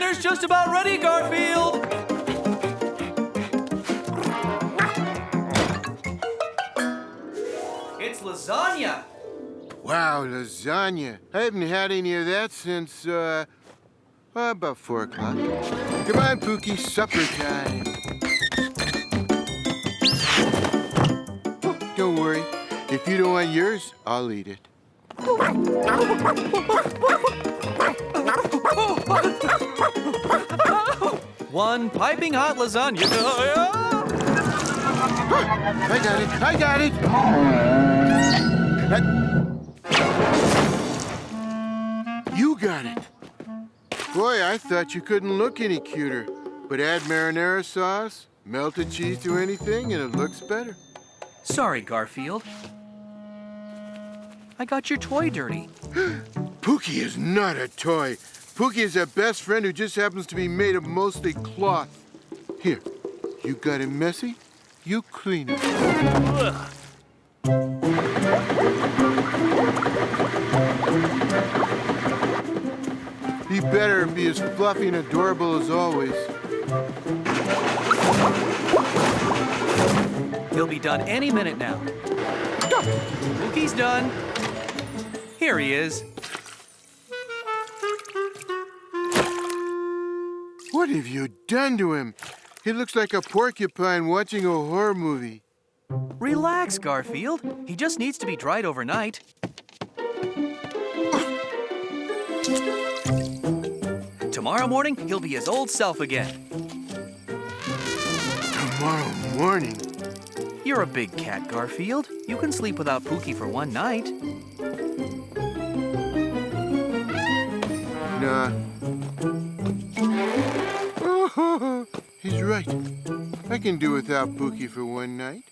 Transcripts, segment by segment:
Dinner's just about ready, Garfield. It's lasagna. Wow, lasagna. I haven't had any of that since, about 4 o'clock. Come on, Pooky, supper time. Oh, don't worry. If you don't want yours, I'll eat it. One piping hot lasagna. I got it. You got it. Boy, I thought you couldn't look any cuter. But add marinara sauce, melted cheese to anything, and it looks better. Sorry, Garfield. I got your toy dirty. Pooky is not a toy. Pooky is a best friend who just happens to be made of mostly cloth. Here, you got it messy, you clean it. He better be as fluffy and adorable as always. He'll be done any minute now. Pookie's done. Here he is. What have you done to him? He looks like a porcupine watching a horror movie. Relax, Garfield. He just needs to be dried overnight. Tomorrow morning, he'll be his old self again. Tomorrow morning? You're a big cat, Garfield. You can sleep without Pooky for one night. Nah. Oh, he's right. I can do without Pooky for one night.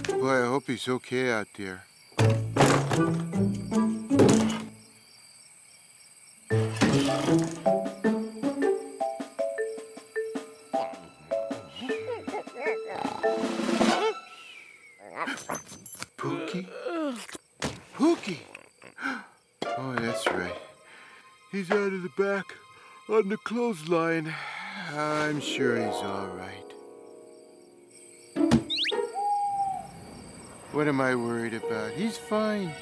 Boy, I hope he's okay out there. Pooky? Pooky! Oh, that's right. He's out of the back on the clothesline. I'm sure he's all right. What am I worried about? He's fine.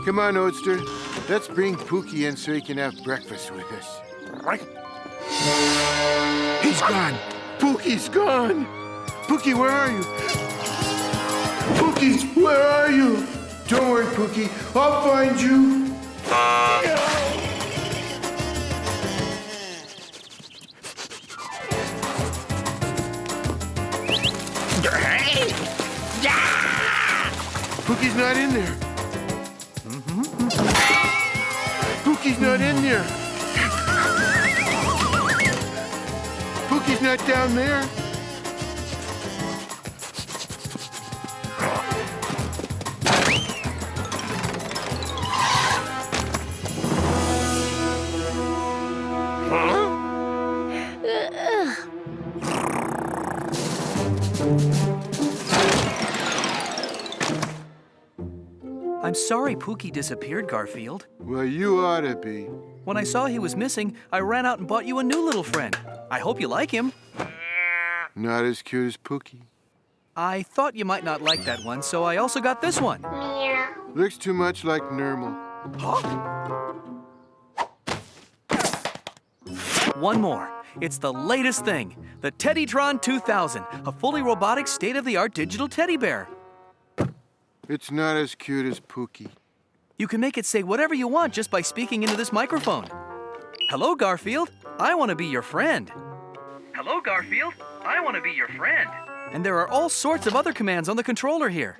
Come on, Oatster. Let's bring Pooky in so he can have breakfast with us. He's gone. Pooky's gone. Pooky, where are you? Pooky, where are you? Don't worry, Pooky. I'll find you. Pookie's not in there. Pookie's not in there. Pookie's not down there. I'm sorry Pooky disappeared, Garfield. Well, you ought to be. When I saw he was missing, I ran out and bought you a new little friend. I hope you like him. Not as cute as Pooky. I thought you might not like that one, so I also got this one. Looks too much like Nermal. Huh? One more. It's the latest thing. The Teddytron 2000, a fully robotic, state-of-the-art digital teddy bear. It's not as cute as Pooky. You can make it say whatever you want just by speaking into this microphone. Hello, Garfield. I want to be your friend. Hello, Garfield. I want to be your friend. And there are all sorts of other commands on the controller here.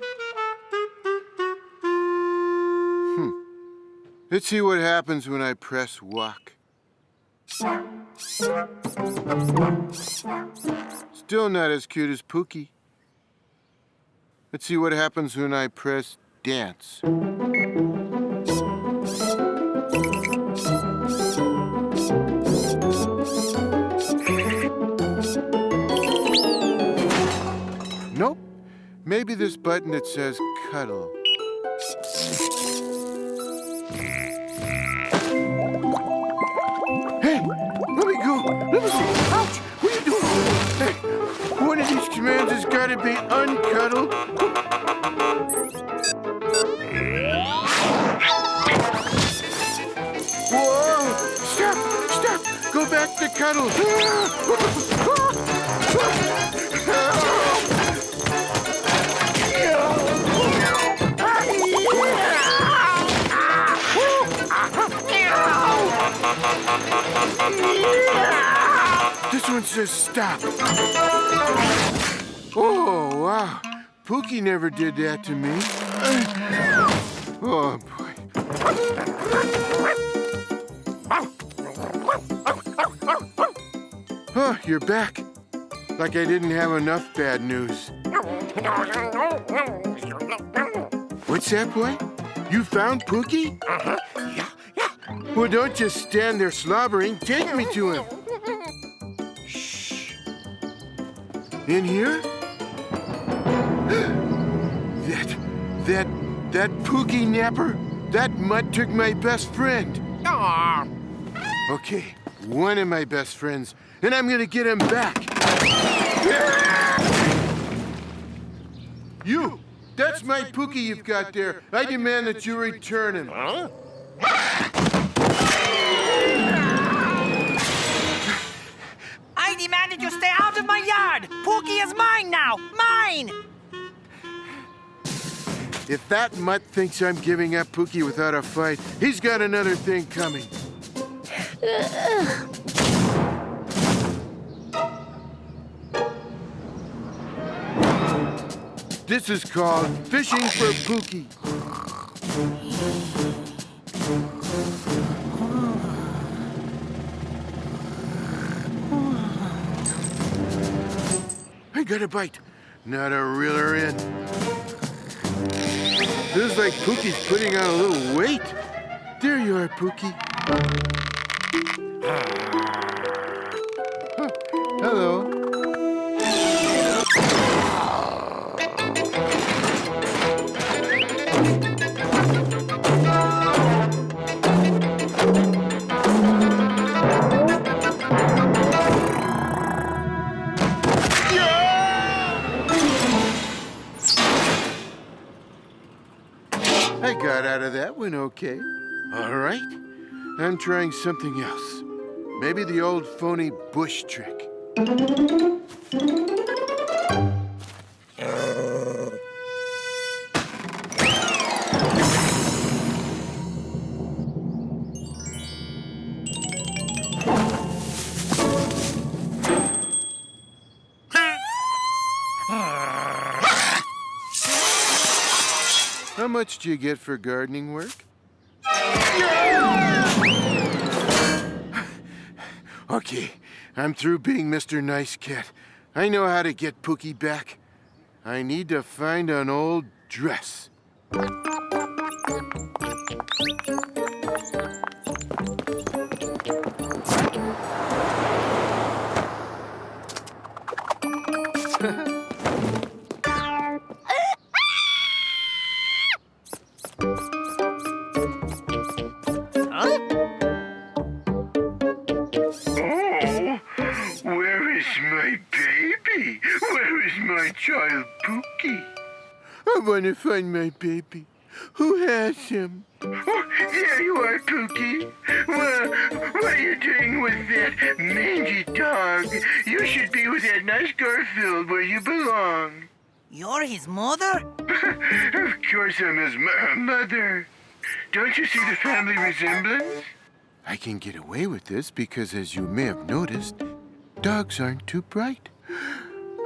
Let's see what happens when I press walk. Still not as cute as Pooky. Let's see what happens when I press dance. Nope. Maybe this button that says cuddle. Hey, let me go. Ouch! What are you doing? Hey, one of these commands has got to be uncuddle. Whoa! Stop! Go back to cuddle. This one says stop. Oh, wow. Pooky never did that to me. Oh, boy. Oh, you're back. Like I didn't have enough bad news. What's that, boy? You found Pooky? Yeah. Well, don't just stand there slobbering. Take me to him. In here? That Pooky napper? That mutt took my best friend. Aw. Okay, one of my best friends, and I'm gonna get him back. You! That's my Pooky you've got there. I demand that you return him. Huh? I demanded you stay out of my yard! Pooky is mine now! Mine! If that mutt thinks I'm giving up Pooky without a fight, he's got another thing coming. This is called fishing for Pooky. I got a bite. Not a reeler in. Feels like Pooky's putting on a little weight. There you are, Pooky. Huh. Hello. I got out of that one okay. All right. I'm trying something else. Maybe the old phony bush trick. How much do you get for gardening work? Okay, I'm through being Mr. Nice Cat. I know how to get Pooky back. I need to find an old dress. Where is my baby? Where is my child Pooky? I want to find my baby. Who has him? Oh, there you are, Pooky. Well, what are you doing with that mangy dog? You should be with that nice Garfield where you belong. You're his mother? Of course I'm his mother. Don't you see the family resemblance? I can get away with this because, as you may have noticed, dogs aren't too bright.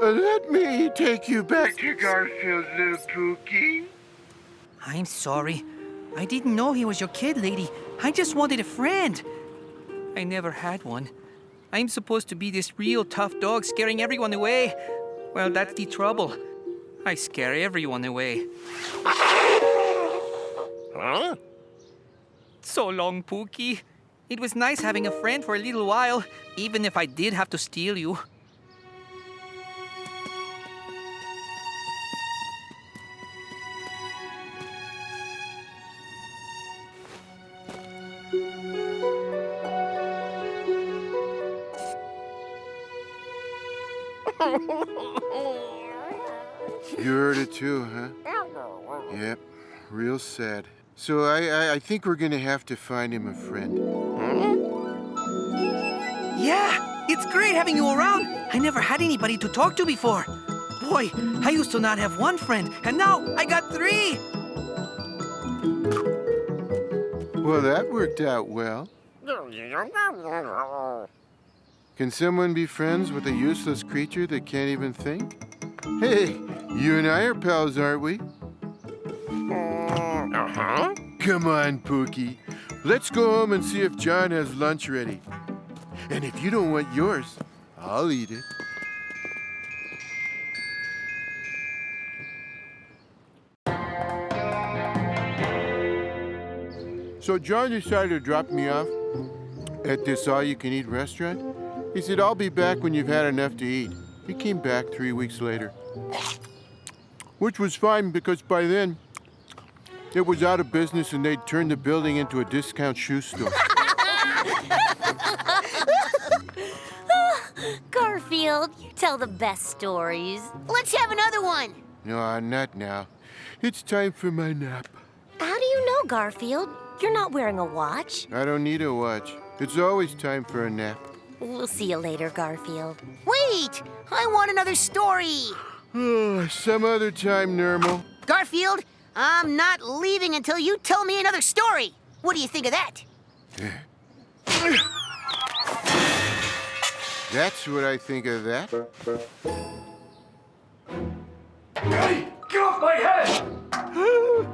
Let me take you back To Garfield, little Pooky. I'm sorry. I didn't know he was your kid, lady. I just wanted a friend. I never had one. I'm supposed to be this real tough dog scaring everyone away. Well, that's the trouble. I scare everyone away. Huh? So long, Pooky. It was nice having a friend for a little while, even if I did have to steal you. You heard it too, huh? Yep, real sad. So I think we're gonna have to find him a friend. Yeah, it's great having you around. I never had anybody to talk to before. Boy, I used to not have one friend, and now I got 3. Well, that worked out well. Can someone be friends with a useless creature that can't even think? Hey, you and I are pals, aren't we? Uh-huh. Come on, Pooky. Let's go home and see if John has lunch ready. And if you don't want yours, I'll eat it. So John decided to drop me off at this all-you-can-eat restaurant. He said, I'll be back when you've had enough to eat. He came back 3 weeks later. Which was fine because by then, it was out of business and they'd turned the building into a discount shoe store. Garfield, you tell the best stories. Let's have another one. No, not now. It's time for my nap. How do you know, Garfield? You're not wearing a watch. I don't need a watch. It's always time for a nap. We'll see you later, Garfield. Wait! I want another story. Oh, some other time, Nermal. Garfield, I'm not leaving until you tell me another story. What do you think of that? That's what I think of that. Hey, get off my head! Who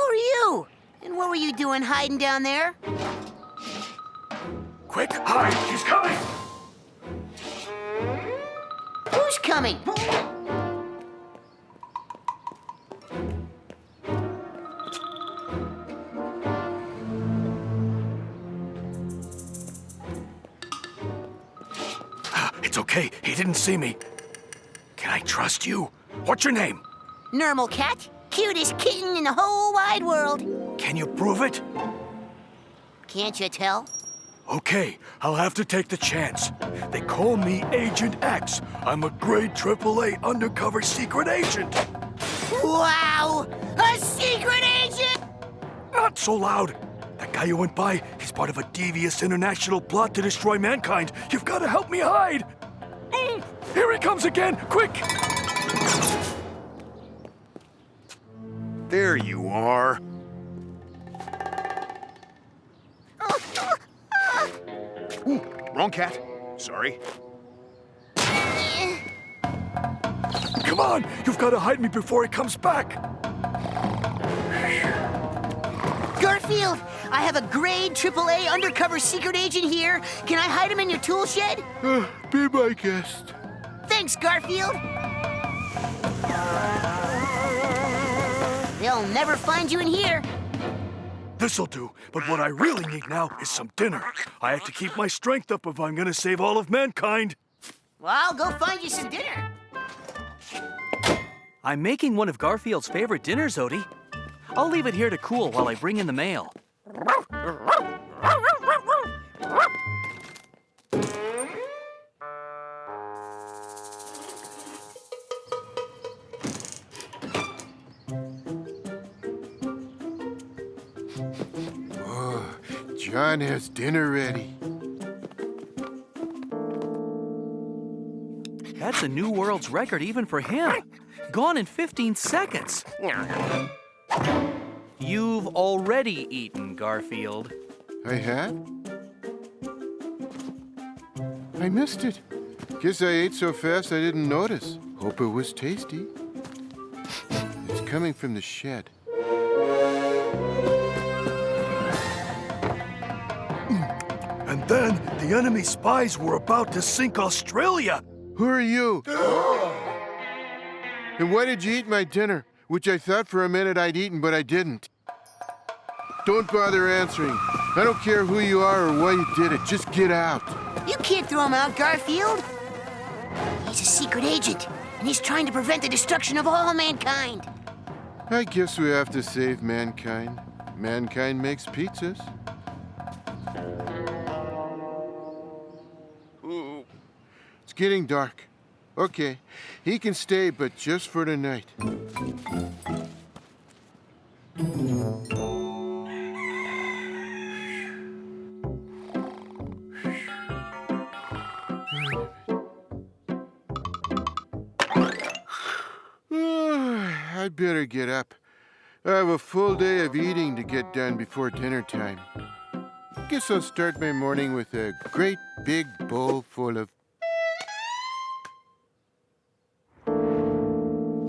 are you? And what were you doing hiding down there? Quick, hide! She's coming! Who's coming? It's okay. He didn't see me. Can I trust you? What's your name? Nermal cat, cutest kitten in the whole wide world. Can you prove it? Can't you tell? Okay, I'll have to take the chance. They call me Agent X. I'm a grade AAA undercover secret agent. Wow! A secret agent! Not so loud. That guy who went by, he's part of a devious international plot to destroy mankind. You've got to help me hide. Here he comes again, quick! There you are. Ooh, wrong cat. Sorry. Come on, you've got to hide me before he comes back. Garfield, I have a grade AAA undercover secret agent here. Can I hide him in your tool shed? Be my guest. Thanks, Garfield. They'll never find you in here. This'll do, but what I really need now is some dinner. I have to keep my strength up if I'm gonna save all of mankind. Well, I'll go find you some dinner. I'm making one of Garfield's favorite dinners, Odie. I'll leave it here to cool while I bring in the mail. John has dinner ready. That's a new world's record even for him. Gone in 15 seconds. You've already eaten, Garfield. I have? I missed it. Guess I ate so fast I didn't notice. Hope it was tasty. It's coming from the shed. And then the enemy spies were about to sink Australia. Who are you? And why did you eat my dinner, which I thought for a minute I'd eaten, but I didn't? Don't bother answering. I don't care who you are or why you did it. Just get out. You can't throw him out, Garfield. He's a secret agent, and he's trying to prevent the destruction of all mankind. I guess we have to save mankind. Mankind makes pizzas. Ooh. It's getting dark. Okay, he can stay, but just for tonight. I'd better get up. I have a full day of eating to get done before dinner time. Guess I'll start my morning with a great big bowl full of...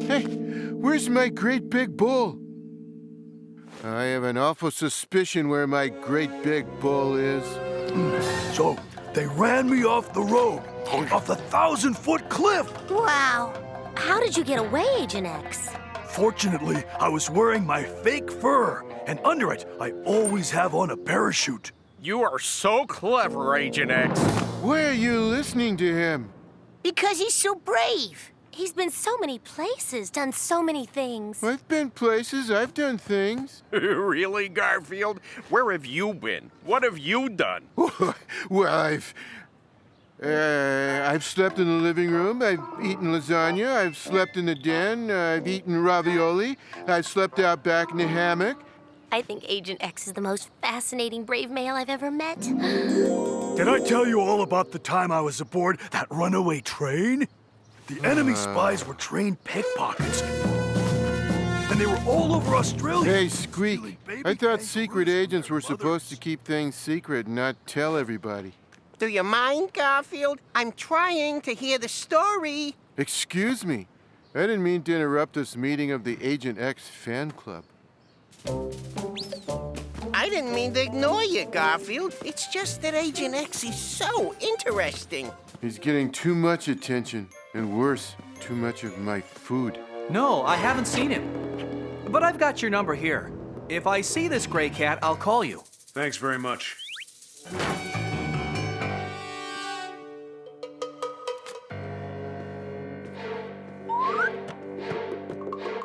Hey, where's my great big bowl? I have an awful suspicion where my great big bowl is. So, they ran me off the road, off the 1,000-foot cliff. Wow. How did you get away, Agent X? Fortunately, I was wearing my fake fur, and under it, I always have on a parachute. You are so clever, Agent X. Why are you listening to him? Because he's so brave. He's been so many places, done so many things. I've been places, I've done things. Really, Garfield? Where have you been? What have you done? Well, I've slept in the living room, I've eaten lasagna, I've slept in the den, I've eaten ravioli, I've slept out back in the hammock. I think Agent X is the most fascinating brave male I've ever met. Did I tell you all about the time I was aboard that runaway train? The enemy spies were trained pickpockets. And they were all over Australia. Hey, Squeak, I thought secret agents were supposed to keep things secret and not tell everybody. Do you mind, Garfield? I'm trying to hear the story. Excuse me, I didn't mean to interrupt this meeting of the Agent X fan club. I didn't mean to ignore you, Garfield. It's just that Agent X is so interesting. He's getting too much attention, and worse, too much of my food. No, I haven't seen him. But I've got your number here. If I see this gray cat, I'll call you. Thanks very much.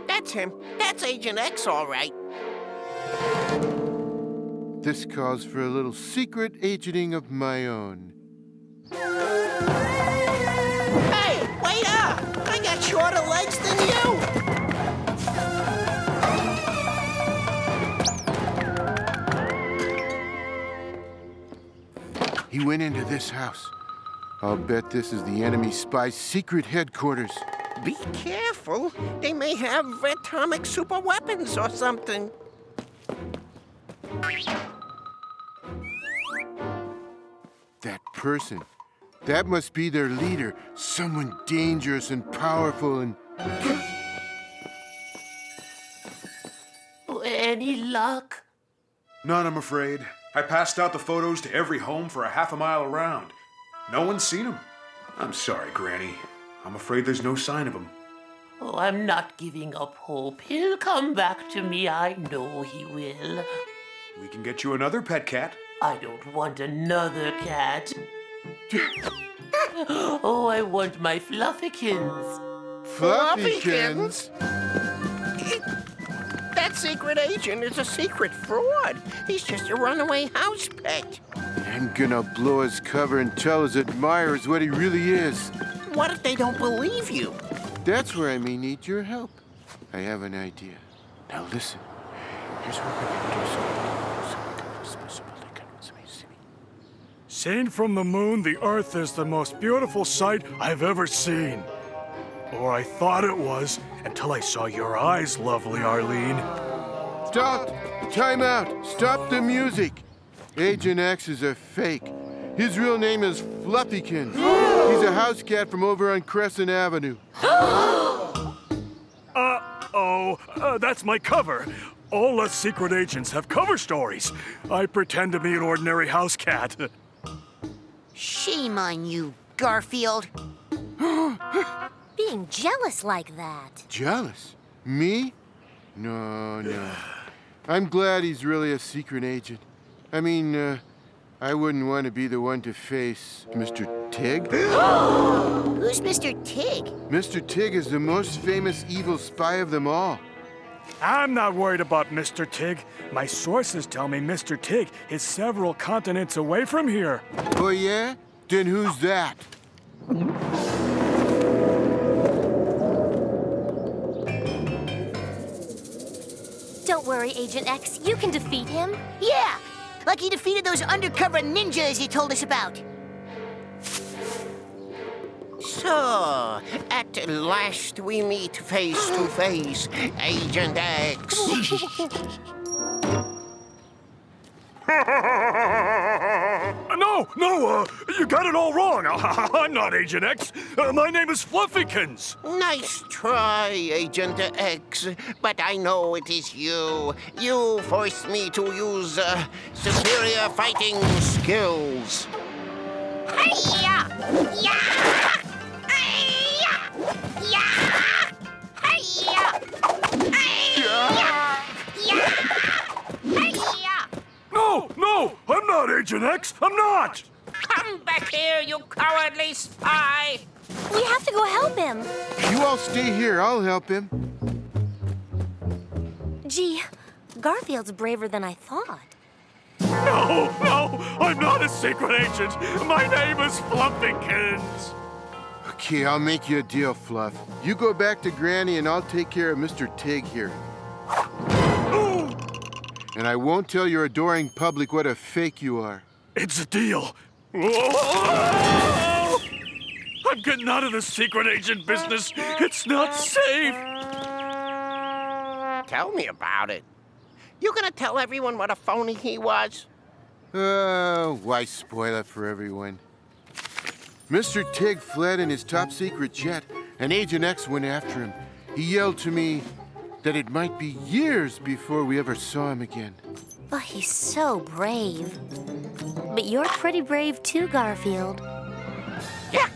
That's him. That's Agent X, all right. This calls for a little secret agenting of my own. Hey, wait up! I got shorter legs than you! He went into this house. I'll bet this is the enemy spy's secret headquarters. Be careful. They may have atomic super weapons or something. That person. That must be their leader. Someone dangerous and powerful and... Any luck? None, I'm afraid. I passed out the photos to every home for a half a mile around. No one's seen him. I'm sorry, Granny. I'm afraid there's no sign of him. Oh, I'm not giving up hope. He'll come back to me. I know he will. We can get you another pet cat. I don't want another cat. Oh, I want my Fluffykins. Fluffykins? That secret agent is a secret fraud. He's just a runaway house pet. I'm gonna blow his cover and tell his admirers what he really is. What if they don't believe you? That's where I may need your help. I have an idea. Now listen. Here's what we're gonna do. Seen from the moon, the Earth is the most beautiful sight I've ever seen. Or I thought it was, until I saw your eyes, lovely Arlene. Stop! Time out! Stop the music! Agent X is a fake. His real name is Fluffykins. He's a house cat from over on Crescent Avenue. That's my cover. All us secret agents have cover stories. I pretend to be an ordinary house cat. Shame on you, Garfield. Being jealous like that. Jealous? Me? No. I'm glad he's really a secret agent. I mean, I wouldn't want to be the one to face Mr. Tig. Who's Mr. Tig? Mr. Tig is the most famous evil spy of them all. I'm not worried about Mr. Tig. My sources tell me Mr. Tig is several continents away from here. Oh, yeah? Then who's that? Don't worry, Agent X. You can defeat him. Yeah, like he defeated those undercover ninjas he told us about. So, at last we meet face to face, Agent X. No, you got it all wrong. I'm not Agent X. My name is Fluffykins. Nice try, Agent X, but I know it is you. You forced me to use superior fighting skills. Hi-ya! Yeah! Hi-ya! Yeah! Hi-ya! Hi-ya! Yeah! Hi-ya! No, I'm not Agent X. I'm not. Come back here, you cowardly spy! We have to go help him. You all stay here. I'll help him. Gee, Garfield's braver than I thought. No, I'm not a secret agent. My name is Fluffykins. Okay, I'll make you a deal, Fluff. You go back to Granny and I'll take care of Mr. Tig here. And I won't tell your adoring public what a fake you are. It's a deal. I'm getting out of this secret agent business. It's not safe. Tell me about it. You gonna tell everyone what a phony he was? Why spoil it for everyone? Mr. Tig fled in his top secret jet, and Agent X went after him. He yelled to me that it might be years before we ever saw him again. Oh, he's so brave. But you're pretty brave too, Garfield. Yeah.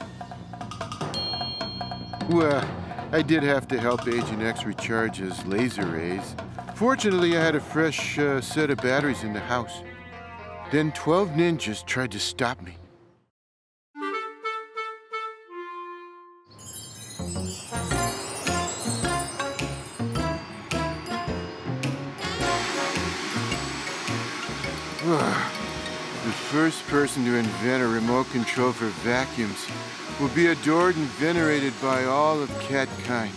Well, I did have to help Agent X recharge his laser rays. Fortunately, I had a fresh set of batteries in the house. Then 12 ninjas tried to stop me. The first person to invent a remote control for vacuums will be adored and venerated by all of catkind.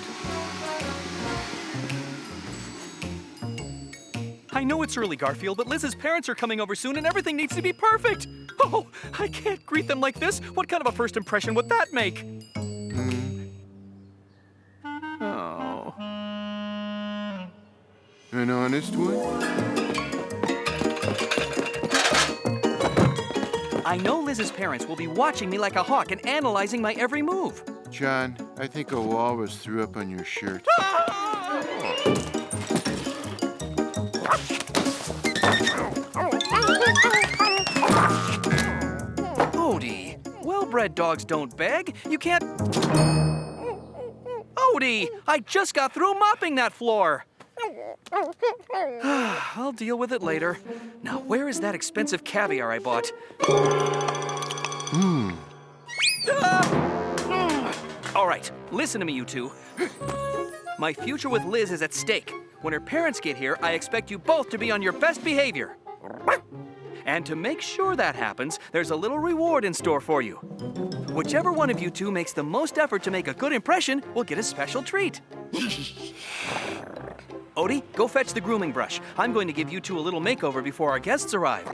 I know it's early, Garfield, but Liz's parents are coming over soon and everything needs to be perfect. Oh, I can't greet them like this. What kind of a first impression would that make? Oh. An honest one? I know Liz's parents will be watching me like a hawk and analyzing my every move. John, I think a walrus threw up on your shirt. Odie, well-bred dogs don't beg. You can't... Odie, I just got through mopping that floor. I'll deal with it later. Now, where is that expensive caviar I bought? All right, listen to me, you two. My future with Liz is at stake. When her parents get here, I expect you both to be on your best behavior. And to make sure that happens, there's a little reward in store for you. Whichever one of you two makes the most effort to make a good impression will get a special treat. Odie, go fetch the grooming brush. I'm going to give you two a little makeover before our guests arrive.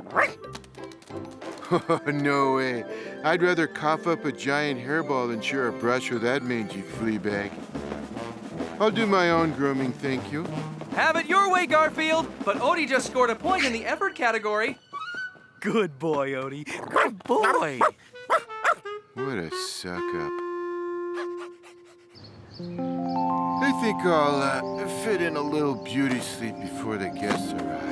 No way. I'd rather cough up a giant hairball than share a brush with that mangy flea bag. I'll do my own grooming, thank you. Have it your way, Garfield. But Odie just scored a point in the effort category. Good boy, Odie. Good boy. What a suck-up. I think I'll fit in a little beauty sleep before the guests arrive.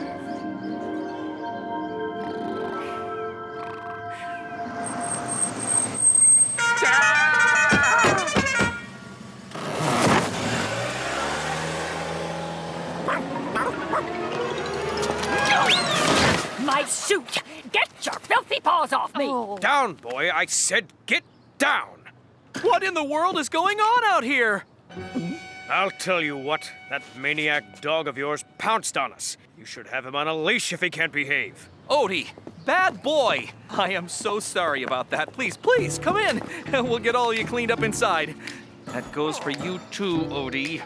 My suit! Get your filthy paws off me! Down, boy. I said get down. What in the world is going on out here? I'll tell you what. That maniac dog of yours pounced on us. You should have him on a leash if he can't behave. Odie, bad boy. I am so sorry about that. Please, come in. And we'll get all of you cleaned up inside. That goes for you too, Odie.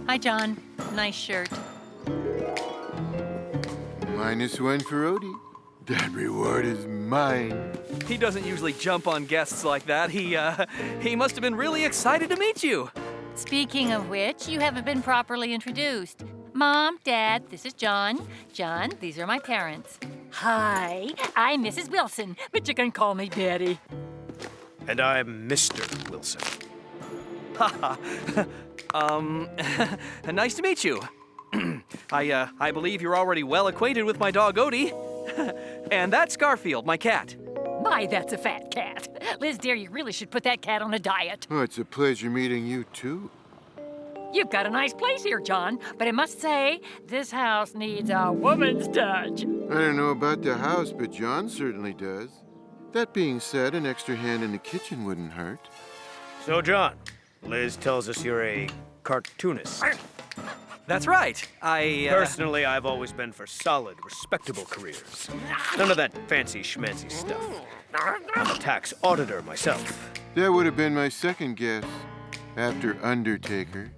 Hi, John. Nice shirt. -1 for Odie. That reward is mine. He doesn't usually jump on guests like that. He must have been really excited to meet you. Speaking of which, you haven't been properly introduced. Mom, Dad, this is John. John, these are my parents. Hi, I'm Mrs. Wilson, but you can call me Betty. And I'm Mr. Wilson. Haha. Nice to meet you. I believe you're already well acquainted with my dog Odie. And that's Garfield, my cat. My, that's a fat cat. Liz, dear, you really should put that cat on a diet. Oh, it's a pleasure meeting you, too. You've got a nice place here, John, but I must say, this house needs a woman's touch. I don't know about the house, but John certainly does. That being said, an extra hand in the kitchen wouldn't hurt. So, John, Liz tells us you're a cartoonist. That's right. Personally, I've always been for solid, respectable careers. None of that fancy schmancy stuff. I'm a tax auditor myself. That would have been my second guess, after Undertaker.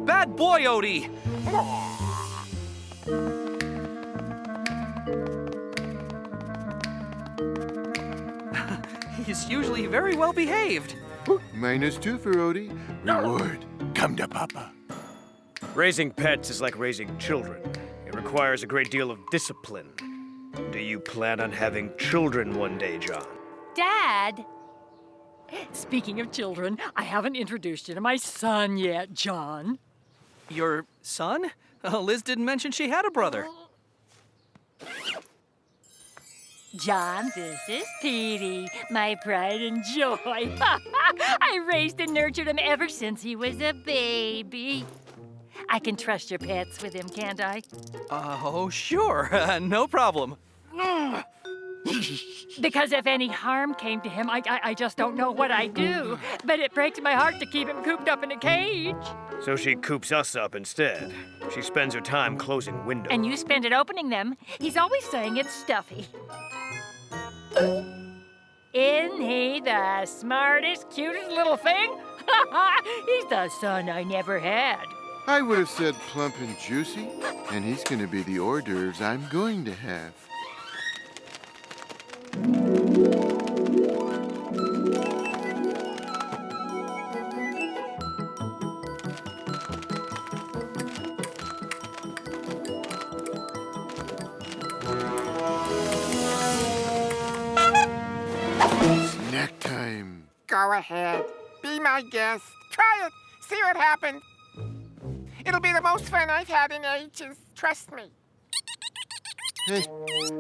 Bad boy, Odie! He's usually very well behaved. -2 for Odie. Reward. Come to Papa. Raising pets is like raising children. It requires a great deal of discipline. Do you plan on having children one day, John? Dad! Speaking of children, I haven't introduced you to my son yet, John. Your son? Liz didn't mention she had a brother. John, this is Petey, my pride and joy. I raised and nurtured him ever since he was a baby. I can trust your pets with him, can't I? Oh, sure. No problem. Because if any harm came to him, I just don't know what I'd do. But it breaks my heart to keep him cooped up in a cage. So she coops us up instead. She spends her time closing windows. And you spend it opening them. He's always saying it's stuffy. Isn't he the smartest, cutest little thing? He's the son I never had. I would have said plump and juicy, and he's going to be the hors d'oeuvres I'm going to have. Snack time. Go ahead. Be my guest. Try it. See what happens. It'll be the most fun I've had in ages. Trust me. Hey,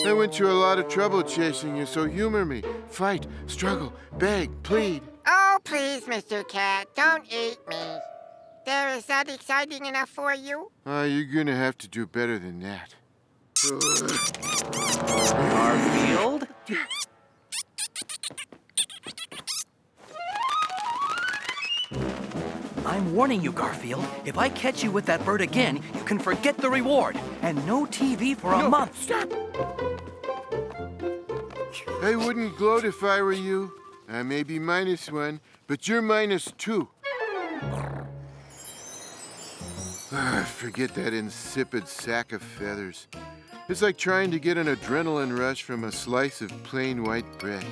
I went to a lot of trouble chasing you, so humor me. Fight, struggle, beg, plead. Oh, please, Mr. Cat, don't eat me. There is that exciting enough for you? You're gonna have to do better than that. Garfield? I'm warning you, Garfield. If I catch you with that bird again, you can forget the reward. And no TV for a month. Stop! I wouldn't gloat if I were you. I may be -1, but you're -2. Forget that insipid sack of feathers. It's like trying to get an adrenaline rush from a slice of plain white bread.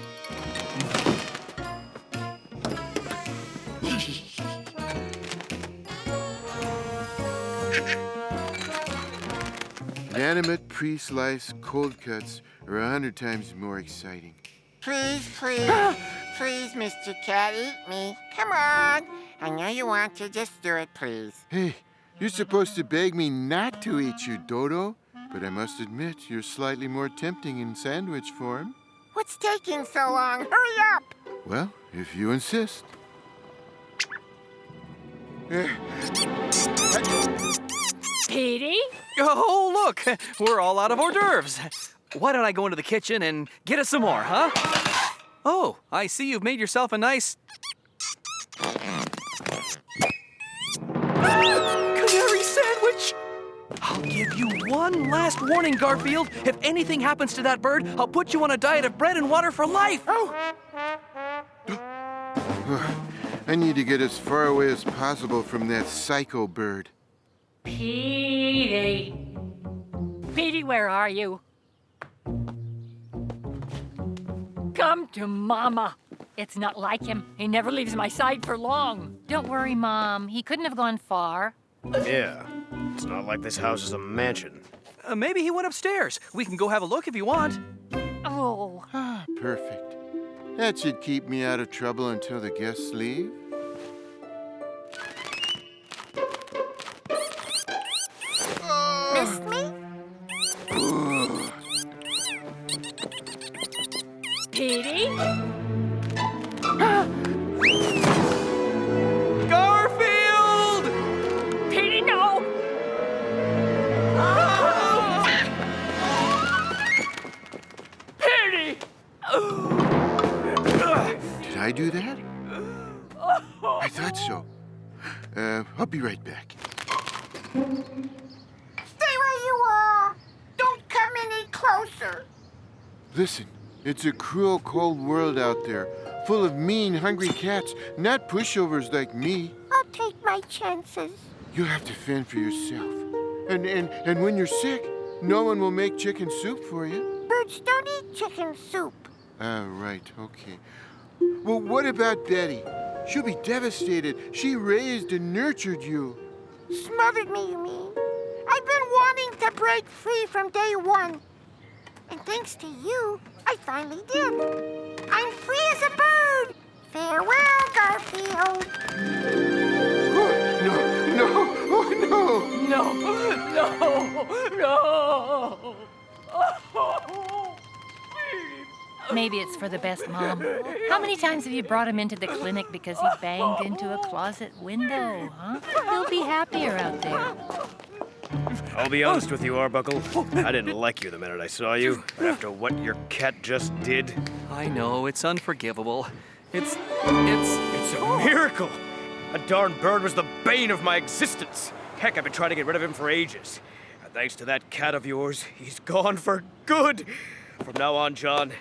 Inanimate, pre-sliced, cold cuts are 100 times more exciting. Please, please, please, Mr. Cat, eat me. Come on. I know you want to. Just do it, please. Hey, you're supposed to beg me not to eat you, Dodo. But I must admit, you're slightly more tempting in sandwich form. What's taking so long? Hurry up! Well, if you insist. Petey? Oh, look! We're all out of hors d'oeuvres. Why don't I go into the kitchen and get us some more, huh? Oh, I see you've made yourself a nice... canary sandwich! I'll give you one last warning, Garfield. If anything happens to that bird, I'll put you on a diet of bread and water for life. I need to get as far away as possible from that psycho bird. Petey. Petey, where are you? Come to Mama. It's not like him. He never leaves my side for long. Don't worry, Mom. He couldn't have gone far. Yeah, it's not like this house is a mansion. Maybe he went upstairs. We can go have a look if you want. Oh. Ah, perfect. That should keep me out of trouble until the guests leave. Missed me? Petey? Garfield! Petey, no! Petey! Did I do that? I thought so. I'll be right back. Stay where you are. Don't come any closer. Listen, it's a cruel, cold world out there, full of mean, hungry cats, not pushovers like me. I'll take my chances. You'll have to fend for yourself. And when you're sick, no one will make chicken soup for you. Birds don't eat chicken soup. Ah, right, okay. Well, what about Betty? She'll be devastated. She raised and nurtured you. Smothered me, you mean? I've been wanting to break free from day one. And thanks to you, I finally did. I'm free as a bird. Farewell, Garfield. Oh, no, oh no. No. Maybe it's for the best, Mom. How many times have you brought him into the clinic because he banged into a closet window, huh? He'll be happier out there. I'll be honest with you, Arbuckle. I didn't like you the minute I saw you. But after what your cat just did... I know, it's unforgivable. It's a miracle! A darn bird was the bane of my existence. Heck, I've been trying to get rid of him for ages. And thanks to that cat of yours, he's gone for good. From now on, John,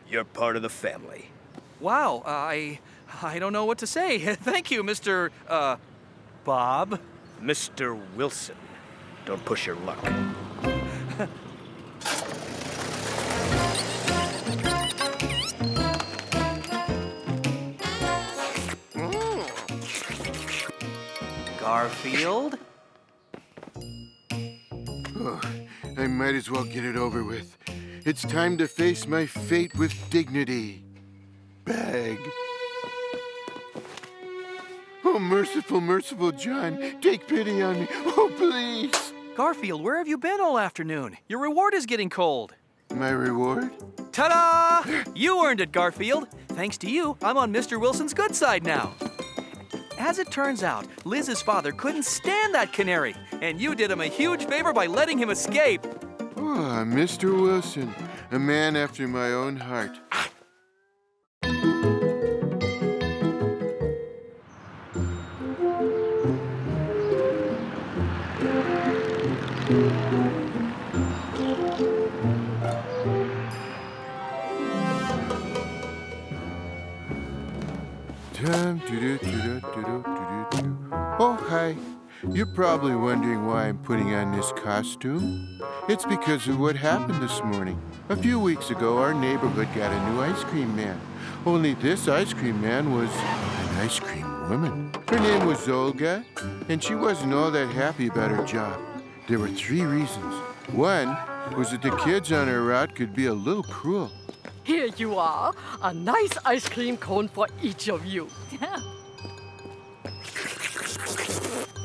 you're part of the family. Wow, I don't know what to say. Thank you, Mr. Bob. Mr. Wilson. Don't push your luck. Garfield? Oh, I might as well get it over with. It's time to face my fate with dignity. Bag. Oh, merciful, merciful John, take pity on me. Oh, please. Garfield, where have you been all afternoon? Your reward is getting cold. My reward? Ta-da! You earned it, Garfield. Thanks to you, I'm on Mr. Wilson's good side now. As it turns out, Liz's father couldn't stand that canary, and you did him a huge favor by letting him escape. Oh, Mr. Wilson, a man after my own heart. Oh, hi. You're probably wondering why I'm putting on this costume. It's because of what happened this morning. A few weeks ago, our neighborhood got a new ice cream man. Only this ice cream man was an ice cream woman. Her name was Olga, and she wasn't all that happy about her job. There were 3 reasons. One was that the kids on her route could be a little cruel. Here you are, a nice ice cream cone for each of you.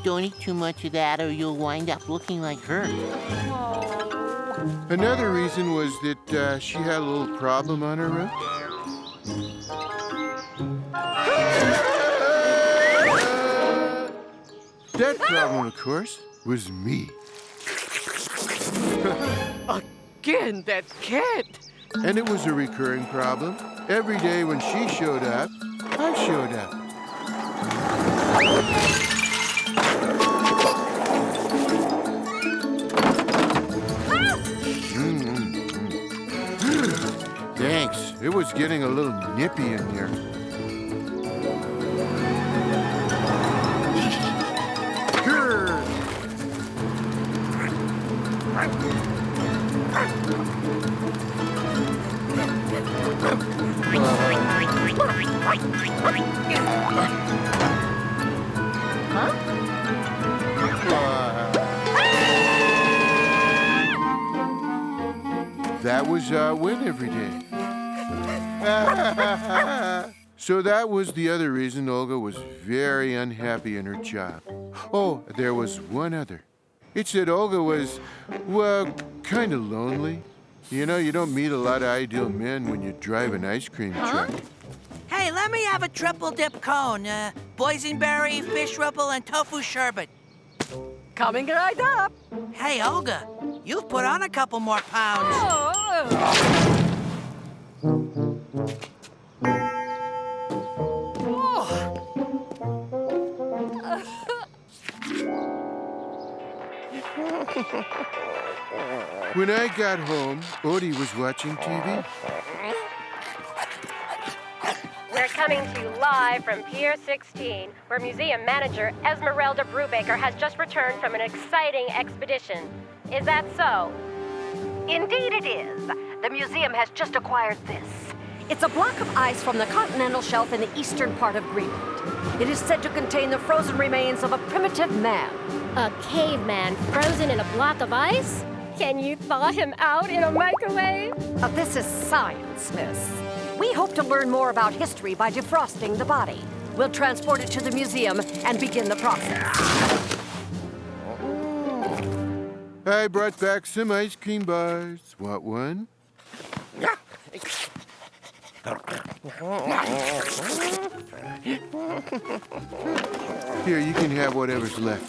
Don't eat too much of that or you'll wind up looking like her. Another reason was that she had a little problem on her route. That problem, of course, was me. Again, that cat! And it was a recurring problem. Every day when she showed up, I showed up. Thanks. It was getting a little nippy in there. That was win every day. So that was the other reason Olga was very unhappy in her job. Oh, there was one other. It's that Olga was, well, kind of lonely. You know, you don't meet a lot of ideal men when you drive an ice cream truck. Hey, let me have a triple dip cone. Boysenberry, fish ripple, and tofu sherbet. Coming right up. Hey, Olga, you've put on a couple more pounds. When I got home, Odie was watching TV. We're coming to you live from Pier 16, where museum manager Esmeralda Brubaker has just returned from an exciting expedition. Is that so? Indeed it is. The museum has just acquired this. It's a block of ice from the continental shelf in the eastern part of Greenland. It is said to contain the frozen remains of a primitive man. A caveman frozen in a block of ice? Can you thaw him out in a microwave? This is science, miss. We hope to learn more about history by defrosting the body. We'll transport it to the museum and begin the process. I brought back some ice cream bars. Want one? Here, you can have whatever's left.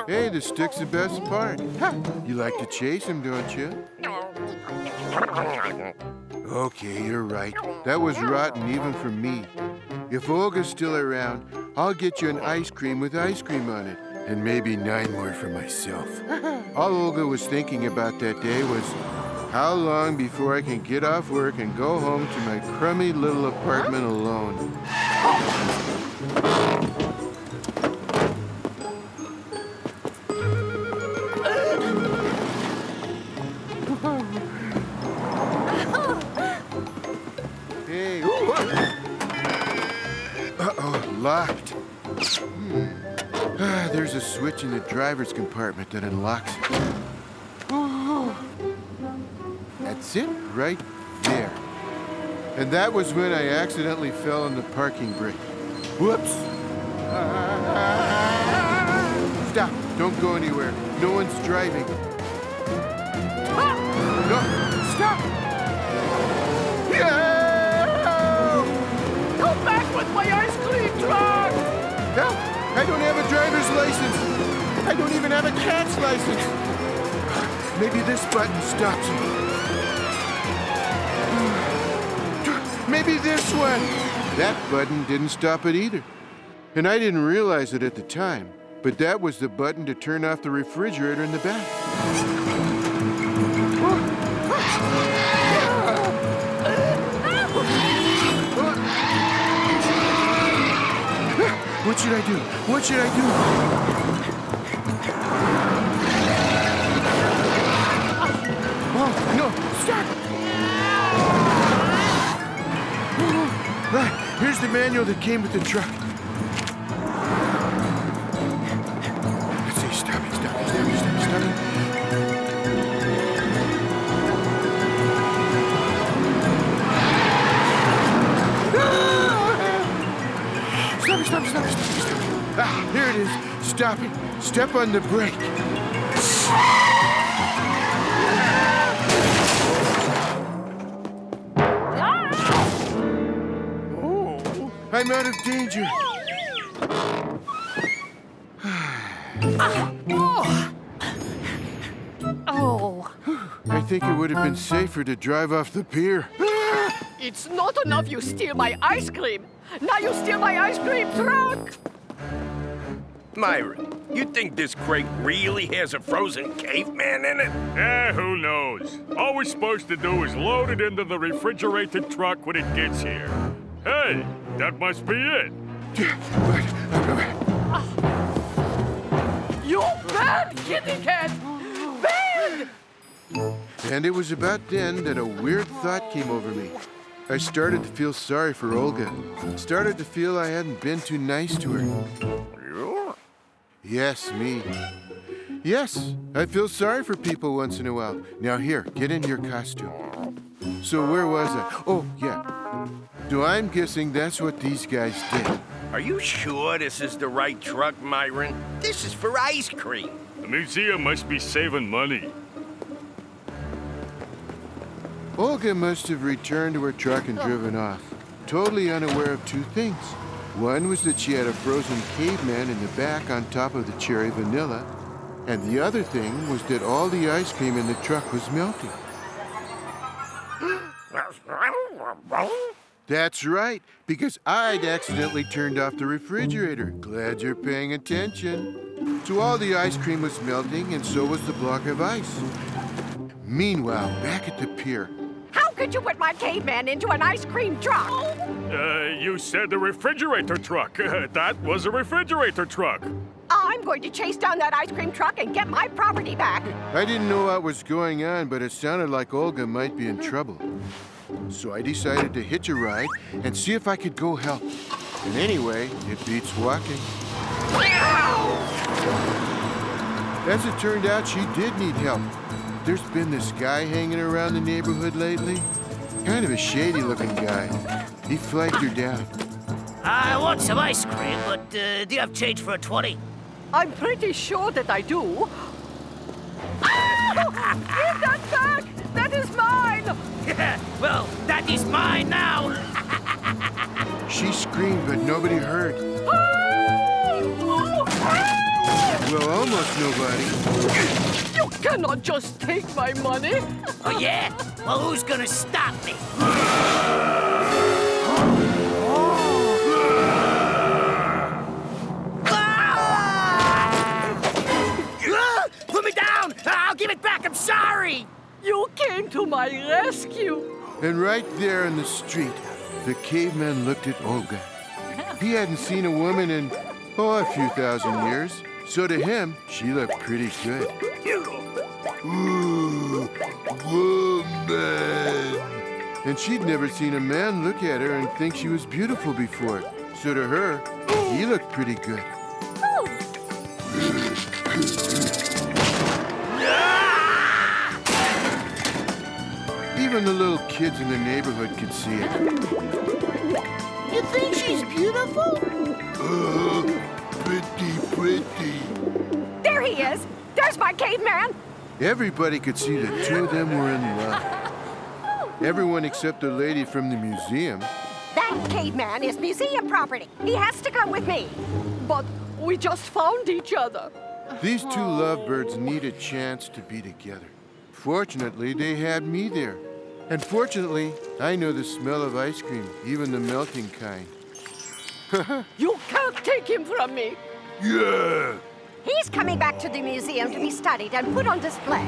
Hey, the stick's the best part. You like to chase him, don't you? Okay, you're right. That was rotten even for me. If Olga's still around, I'll get you an ice cream with ice cream on it. And maybe 9 more for myself. All Olga was thinking about that day was how long before I can get off work and go home to my crummy little apartment alone. Hey, uh-oh, locked. There's a switch in the driver's compartment that unlocks it. That's it, right there. And that was when I accidentally fell on the parking brake. Whoops! Stop! Don't go anywhere. No one's driving. No! Stop! Yeah! Come back with my ice cream truck! Help! I don't have a driver's license. I don't even have a cat's license. Maybe this button stops me. Maybe this one. That button didn't stop it either. And I didn't realize it at the time, but that was the button to turn off the refrigerator in the back. What should I do? What should I do? Oh, no, stop! Right, here's the manual that came with the truck. Let's see, stop it. Stop. Ah, here it is. Stop it. Step on the brake. I'm out of danger. Oh. I think it would have been safer to drive off the pier. It's not enough you steal my ice cream. Now you steal my ice cream truck. Myron, you think this crate really has a frozen caveman in it? Who knows? All we're supposed to do is load it into the refrigerated truck when it gets here. Hey, that must be it. You bad kitty cat! Bad! And it was about then that a weird thought came over me. I started to feel sorry for Olga. Started to feel I hadn't been too nice to her. Yes, me. Yes, I feel sorry for people once in a while. Now here, get in your costume. So where was I? Oh, yeah. So I'm guessing that's what these guys did. Are you sure this is the right truck, Myron? This is for ice cream. The museum must be saving money. Olga must have returned to her truck and driven off, totally unaware of two things. One was that she had a frozen caveman in the back on top of the cherry vanilla, and the other thing was that all the ice cream in the truck was melting. That's right, because I'd accidentally turned off the refrigerator. Glad you're paying attention. So all the ice cream was melting, and so was the block of ice. Meanwhile, back at the pier, How could you put my caveman into an ice cream truck? You said the refrigerator truck. That was a refrigerator truck. I'm going to chase down that ice cream truck and get my property back. I didn't know what was going on, but it sounded like Olga might be in trouble. So I decided to hitch a ride and see if I could go help. And anyway, it beats walking. As it turned out, she did need help. There's been this guy hanging around the neighborhood lately. Kind of a shady-looking guy. He flagged her down. I want some ice cream, but do you have change for a 20? I'm pretty sure that I do. Ah! Give that back! That is mine! Well, that is mine now! She screamed, but nobody heard. Well, almost nobody. You cannot just take my money. Oh, yeah? Well, who's gonna stop me? Put me down! I'll give it back, I'm sorry! You came to my rescue. And right there in the street, the caveman looked at Olga. He hadn't seen a woman in, a few thousand years. So to him, she looked pretty good. Ooh, woman! And she'd never seen a man look at her and think she was beautiful before. So to her, he looked pretty good. Even the little kids in the neighborhood could see it. You think she's beautiful? Pretty. There he is. There's my caveman. Everybody could see the two of them were in love. Everyone except the lady from the museum. That caveman is museum property. He has to come with me. But we just found each other. These two lovebirds need a chance to be together. Fortunately, they had me there. And fortunately, I know the smell of ice cream, even the melting kind. You can't take him from me. Yeah! He's coming back to the museum to be studied and put on display.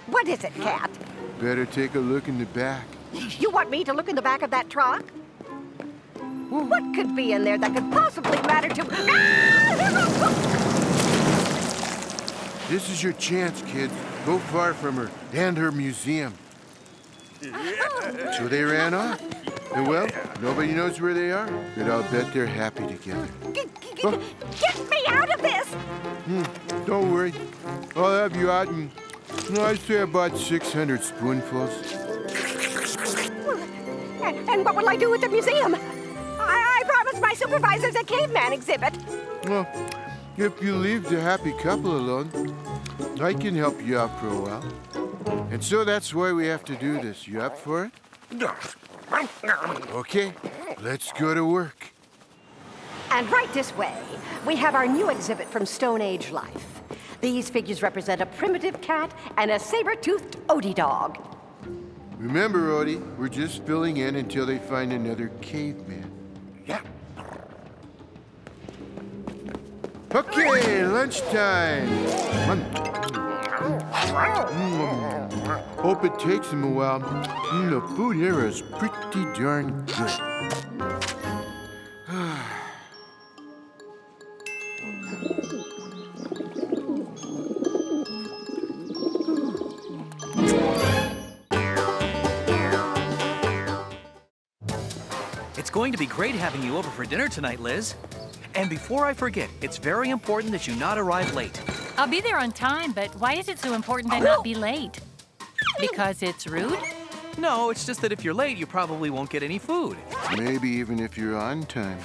What is it, Cat? Better take a look in the back. You want me to look in the back of that truck? What could be in there that could possibly matter to... This is your chance, kids. Go far from her and her museum. So they ran off. And well, nobody knows where they are, but I'll bet they're happy together. Get me out of this! Don't worry. I'll have you out in, I'd say about 600 spoonfuls. And what will I do with the museum? I promised my supervisors a caveman exhibit. Well, if you leave the happy couple alone, I can help you out for a while. And so that's why we have to do this. You up for it? Okay, let's go to work. And right this way, we have our new exhibit from Stone Age life. These figures represent a primitive cat and a saber-toothed Odie dog. Remember, Odie, we're just filling in until they find another caveman. Yeah. lunchtime. Hope it takes him a while. The food here is pretty darn good. It's going to be great having you over for dinner tonight, Liz. And before I forget, it's very important that you not arrive late. I'll be there on time, but why is it so important I not be late? Because it's rude? No, it's just that if you're late, you probably won't get any food. Maybe even if you're on time.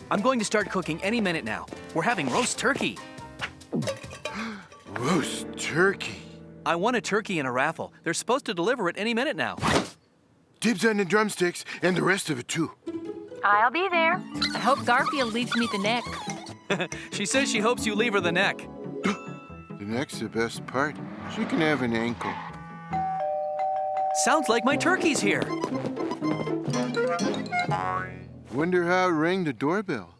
I'm going to start cooking any minute now. We're having roast turkey. Roast turkey? I won a turkey in a raffle. They're supposed to deliver it any minute now. Dibs on the drumsticks and the rest of it, too. I'll be there. I hope Garfield leaves me the neck. She says she hopes you leave her the neck. The neck's the best part. She can have an ankle. Sounds like my turkey's here. Wonder how it rang the doorbell.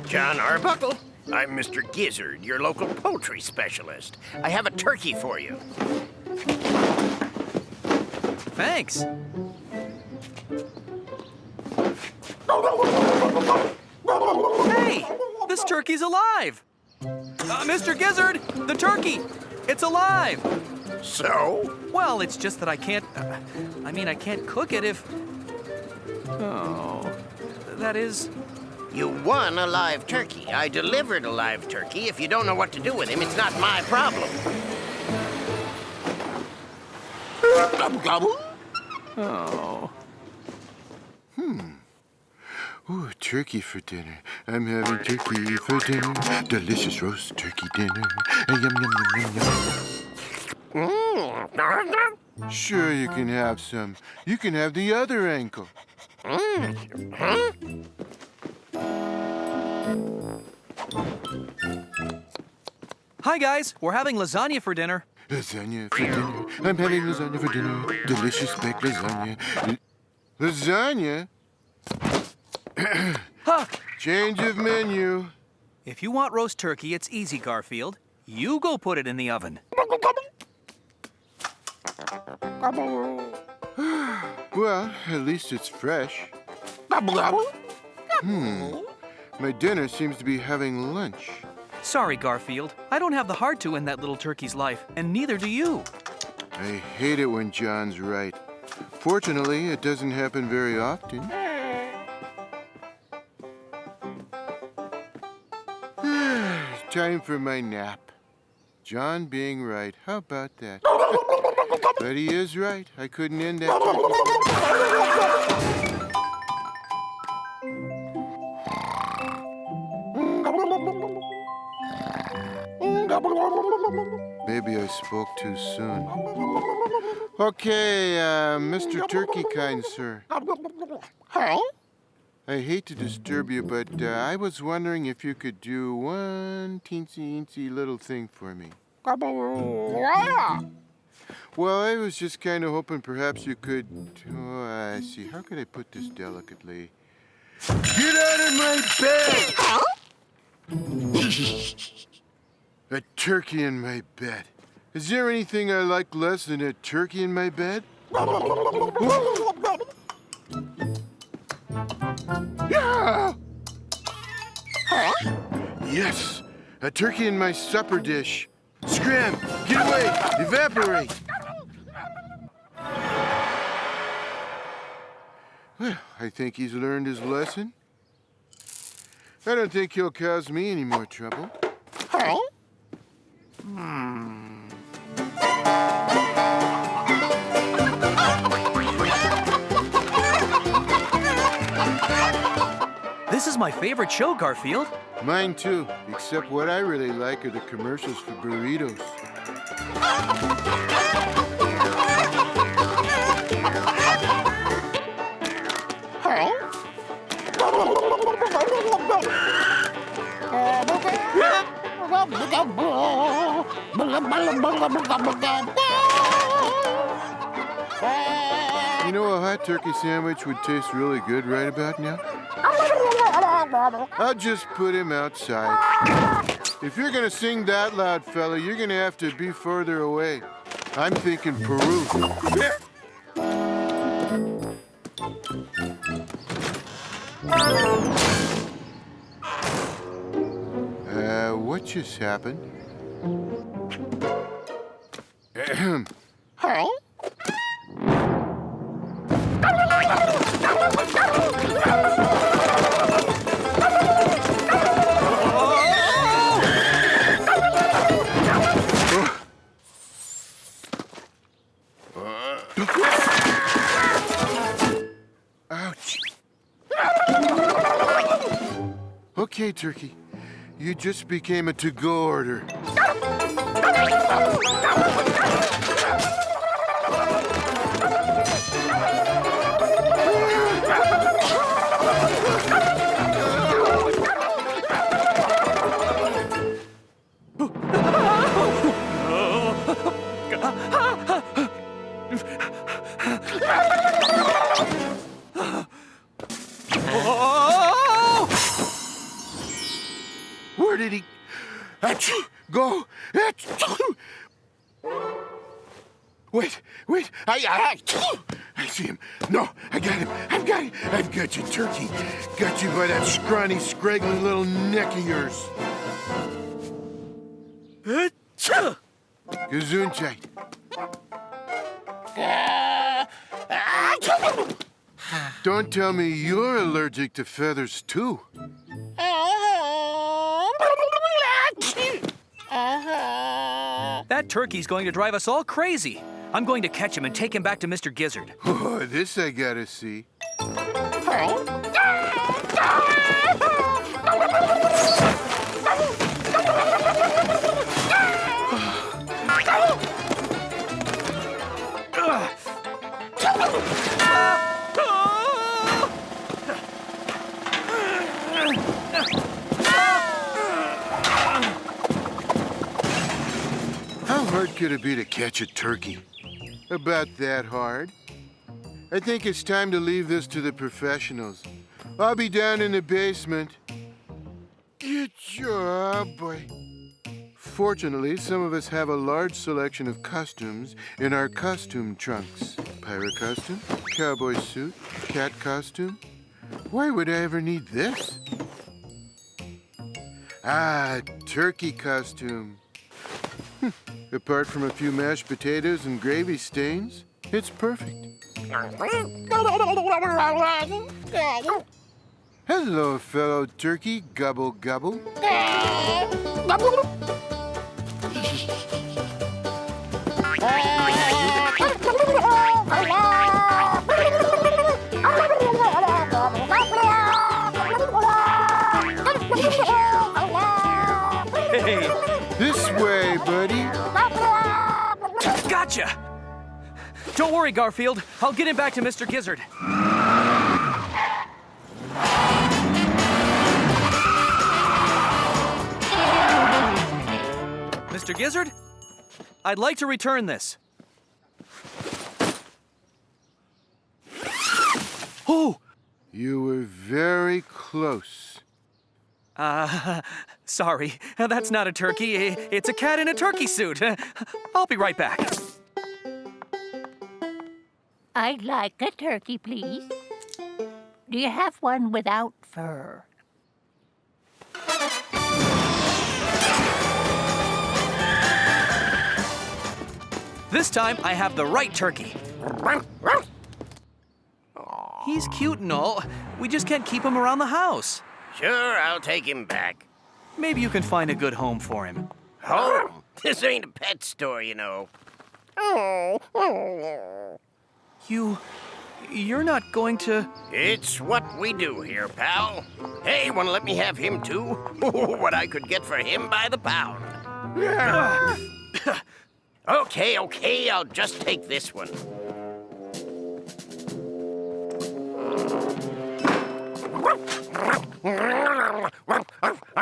John Arbuckle, I'm Mr. Gizzard, your local poultry specialist. I have a turkey for you. Thanks. Hey, this turkey's alive. Mr. Gizzard, the turkey, it's alive. So? Well, it's just that I can't, I can't cook it if, that is... You won a live turkey. I delivered a live turkey. If you don't know what to do with him, it's not my problem. Oh. Ooh, turkey for dinner. I'm having turkey for dinner. Delicious roast turkey dinner. Yum, yum, yum, yum, yum. Sure, you can have some. You can have the other ankle. Hi, guys. We're having lasagna for dinner. Lasagna for dinner. I'm having lasagna for dinner. Delicious baked lasagna. Lasagna? Change of menu. If you want roast turkey, it's easy, Garfield. You go put it in the oven. Well, at least it's fresh. My dinner seems to be having lunch. Sorry, Garfield. I don't have the heart to end that little turkey's life, and neither do you. I hate it when John's right. Fortunately, it doesn't happen very often. Time for my nap. John being right. How about that? But he is right. I couldn't end that. Maybe I spoke too soon. Okay, Mr. Turkey Kind Sir. I hate to disturb you, but I was wondering if you could do one teensy-eensy little thing for me. Well, I was just kind of hoping perhaps you could... Oh, I see. How could I put this delicately? Get out of my bed! A turkey in my bed. Is there anything I like less than a turkey in my bed? Yeah! Yes! A turkey in my supper dish. Scram! Get away! Evaporate! Well, I think he's learned his lesson. I don't think he'll cause me any more trouble. This is my favorite show, Garfield. Mine too, except what I really like are the commercials for burritos. You know, a hot turkey sandwich would taste really good right about now? I'll just put him outside. If you're gonna sing that loud, fella, you're gonna have to be further away. I'm thinking Peru. What just happened? Huh? Ouch. Okay, Turkey. You just became a to-go order. Where did he go? Wait, I see him. No, I got him. I've got you, Turkey. Got you by that scrawny, scraggly little neck of yours. Gesundheit. Don't tell me you're allergic to feathers, too. That turkey's going to drive us all crazy. I'm going to catch him and take him back to Mr. Gizzard. Oh, this I gotta see. How hard could it be to catch a turkey? About that hard. I think it's time to leave this to the professionals. I'll be down in the basement. Good job, boy. Fortunately, some of us have a large selection of costumes in our costume trunks. Pirate costume, cowboy suit, cat costume. Why would I ever need this? Ah, turkey costume. Apart from a few mashed potatoes and gravy stains, it's perfect. Hello, fellow turkey. Gobble, gobble. Hey! This way, buddy. Gotcha! Don't worry, Garfield. I'll get him back to Mr. Gizzard. Mr. Gizzard? I'd like to return this. Oh! You were very close. Sorry. That's not a turkey. It's a cat in a turkey suit. I'll be right back. I'd like a turkey, please. Do you have one without fur? This time, I have the right turkey. He's cute and all. We just can't keep him around the house. Sure, I'll take him back. Maybe you can find a good home for him. Home? This ain't a pet store, you know. You're not going to... It's what we do here, pal. Hey, wanna let me have him too? What I could get for him by the pound. Okay, I'll just take this one.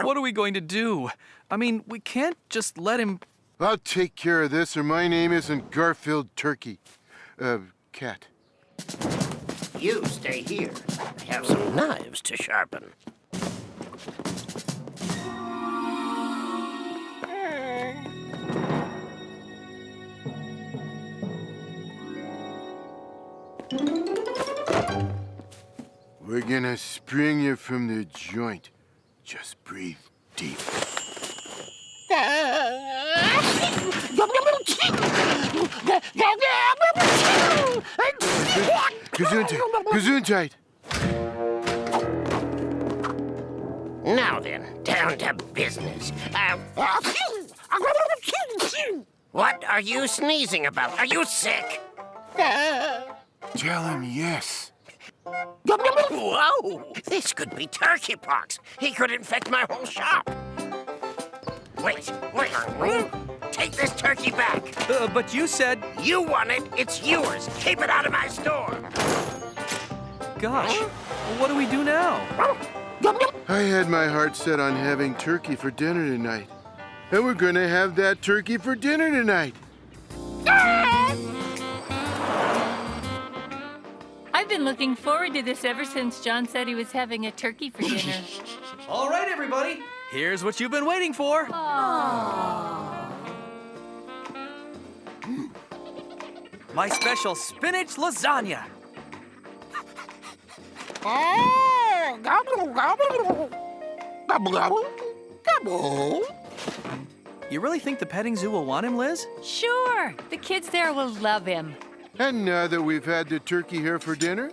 What are we going to do? I mean, we can't just let him... I'll take care of this, or my name isn't Garfield Turkey. Cat. You stay here. I have some knives to sharpen. gonna spring you from the joint. Just breathe deep. Gesundheit. Now then, down to business. What are you sneezing about? Are you sick? Tell him yes. Whoa! This could be turkey pox. He could infect my whole shop. Wait. Take this turkey back. But you said... You want it, it's yours. Keep it out of my store. Gosh, what do we do now? I had my heart set on having turkey for dinner tonight. And we're gonna have that turkey for dinner tonight. I've been looking forward to this ever since John said he was having a turkey for dinner. All right, everybody. Here's what you've been waiting for. My special spinach lasagna. Gobble, gobble. Gobble, gobble. Gobble. You really think the petting zoo will want him, Liz? Sure. The kids there will love him. And now that we've had the turkey here for dinner,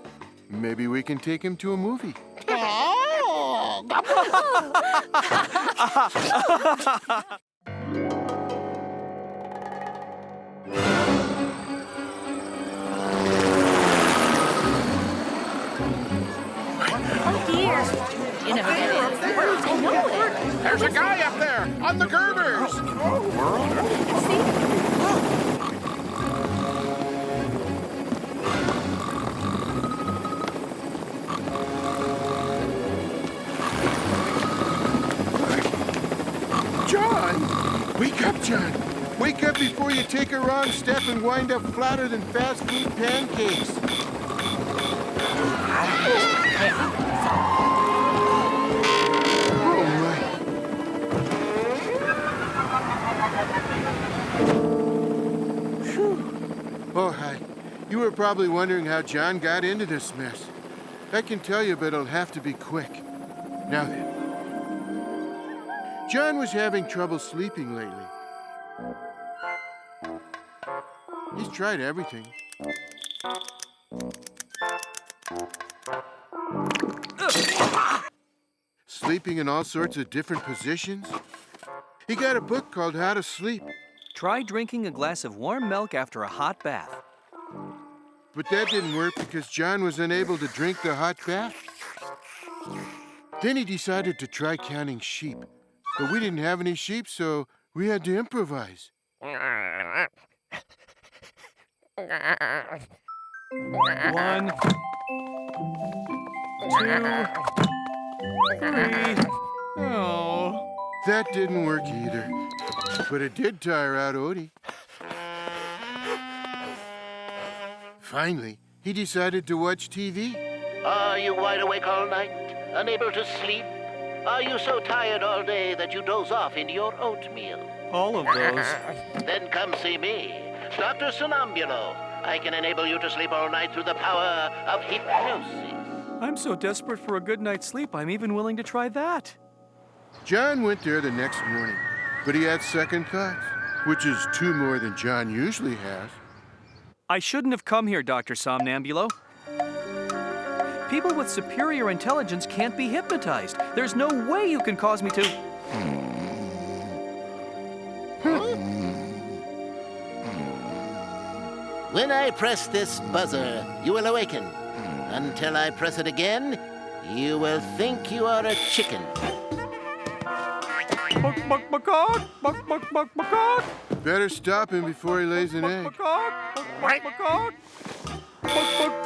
maybe we can take him to a movie. Oh, dear. You know what that is. I know it. There's a guy up there on the girders. John! Wake up, John! Wake up before you take a wrong step and wind up flatter than fast food pancakes. Oh, my. Phew. Oh, hi. You were probably wondering how John got into this mess. I can tell you, but it'll have to be quick. Now then. John was having trouble sleeping lately. He's tried everything. Sleeping in all sorts of different positions. He got a book called How to Sleep. Try drinking a glass of warm milk after a hot bath. But that didn't work because John was unable to drink the hot bath. Then he decided to try counting sheep. But we didn't have any sheep, so we had to improvise. 1, 2, 3. Oh. That didn't work either. But it did tire out Odie. Finally, he decided to watch TV. Are you wide awake all night, unable to sleep? Are you so tired all day that you doze off into your oatmeal? All of those. Then come see me, Dr. Somnambulo. I can enable you to sleep all night through the power of hypnosis. I'm so desperate for a good night's sleep, I'm even willing to try that. John went there the next morning, but he had second thoughts, which is 2 more than John usually has. I shouldn't have come here, Dr. Somnambulo. People with superior intelligence can't be hypnotized. There's no way you can cause me to... When I press this buzzer, you will awaken. Until I press it again, you will think you are a chicken. Better stop him before he lays an egg.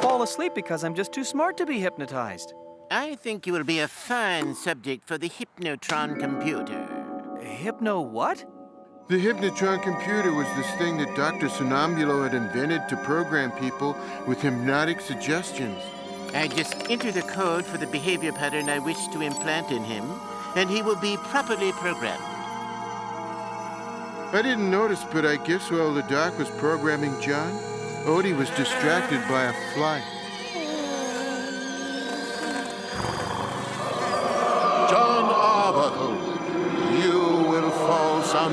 Fall asleep because I'm just too smart to be hypnotized. I think you will be a fine subject for the Hypnotron computer. Hypno what? The Hypnotron computer was this thing that Dr. Somnambulo had invented to program people with hypnotic suggestions. I just enter the code for the behavior pattern I wish to implant in him, and he will be properly programmed. I didn't notice, but I guess while the doc was programming John, Odie was distracted by a fly.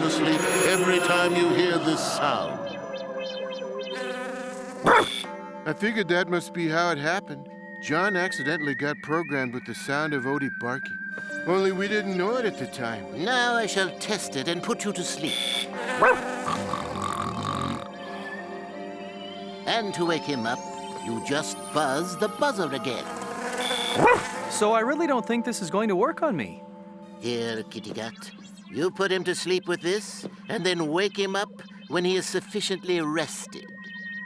asleep every time you hear this sound. I figured that must be how it happened. John accidentally got programmed with the sound of Odie barking. Only we didn't know it at the time. Now I shall test it and put you to sleep. And to wake him up, you just buzz the buzzer again. So I really don't think this is going to work on me. Here, kitty cat. You put him to sleep with this, and then wake him up when he is sufficiently rested.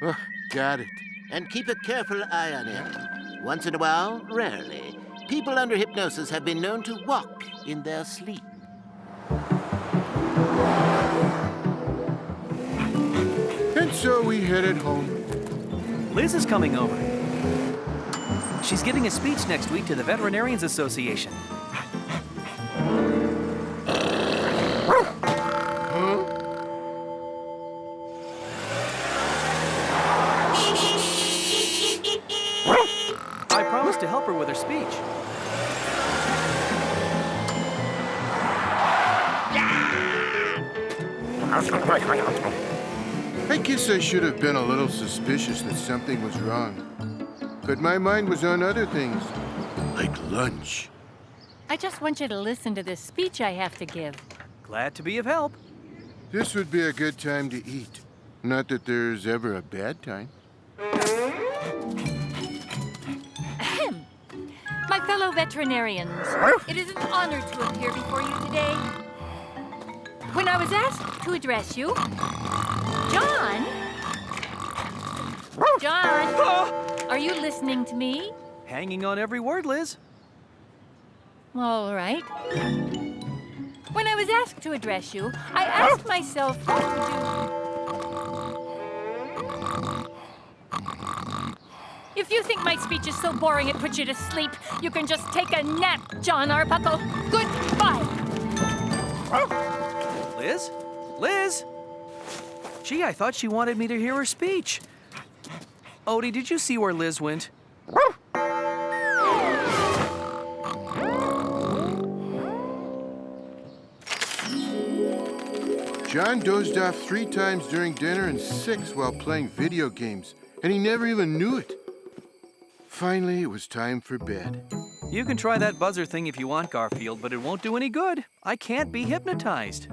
Oh, got it. And keep a careful eye on him. Once in a while, rarely, people under hypnosis have been known to walk in their sleep. And so we headed home. Liz is coming over. She's giving a speech next week to the Veterinarians Association. I promised to help her with her speech. I guess I should have been a little suspicious that something was wrong. But my mind was on other things, like lunch. I just want you to listen to this speech I have to give. Glad to be of help. This would be a good time to eat. Not that there's ever a bad time. Ahem. My fellow veterinarians, it is an honor to appear before you today. When I was asked to address you, John, are you listening to me? Hanging on every word, Liz. All right. When I was asked to address you, I asked myself, what would you... If you think my speech is so boring it puts you to sleep, you can just take a nap, John Arbuckle. Goodbye. Liz? Liz? Gee, I thought she wanted me to hear her speech. Odie, did you see where Liz went? John dozed off 3 times during dinner and 6 while playing video games, and he never even knew it. Finally, it was time for bed. You can try that buzzer thing if you want, Garfield, but it won't do any good. I can't be hypnotized.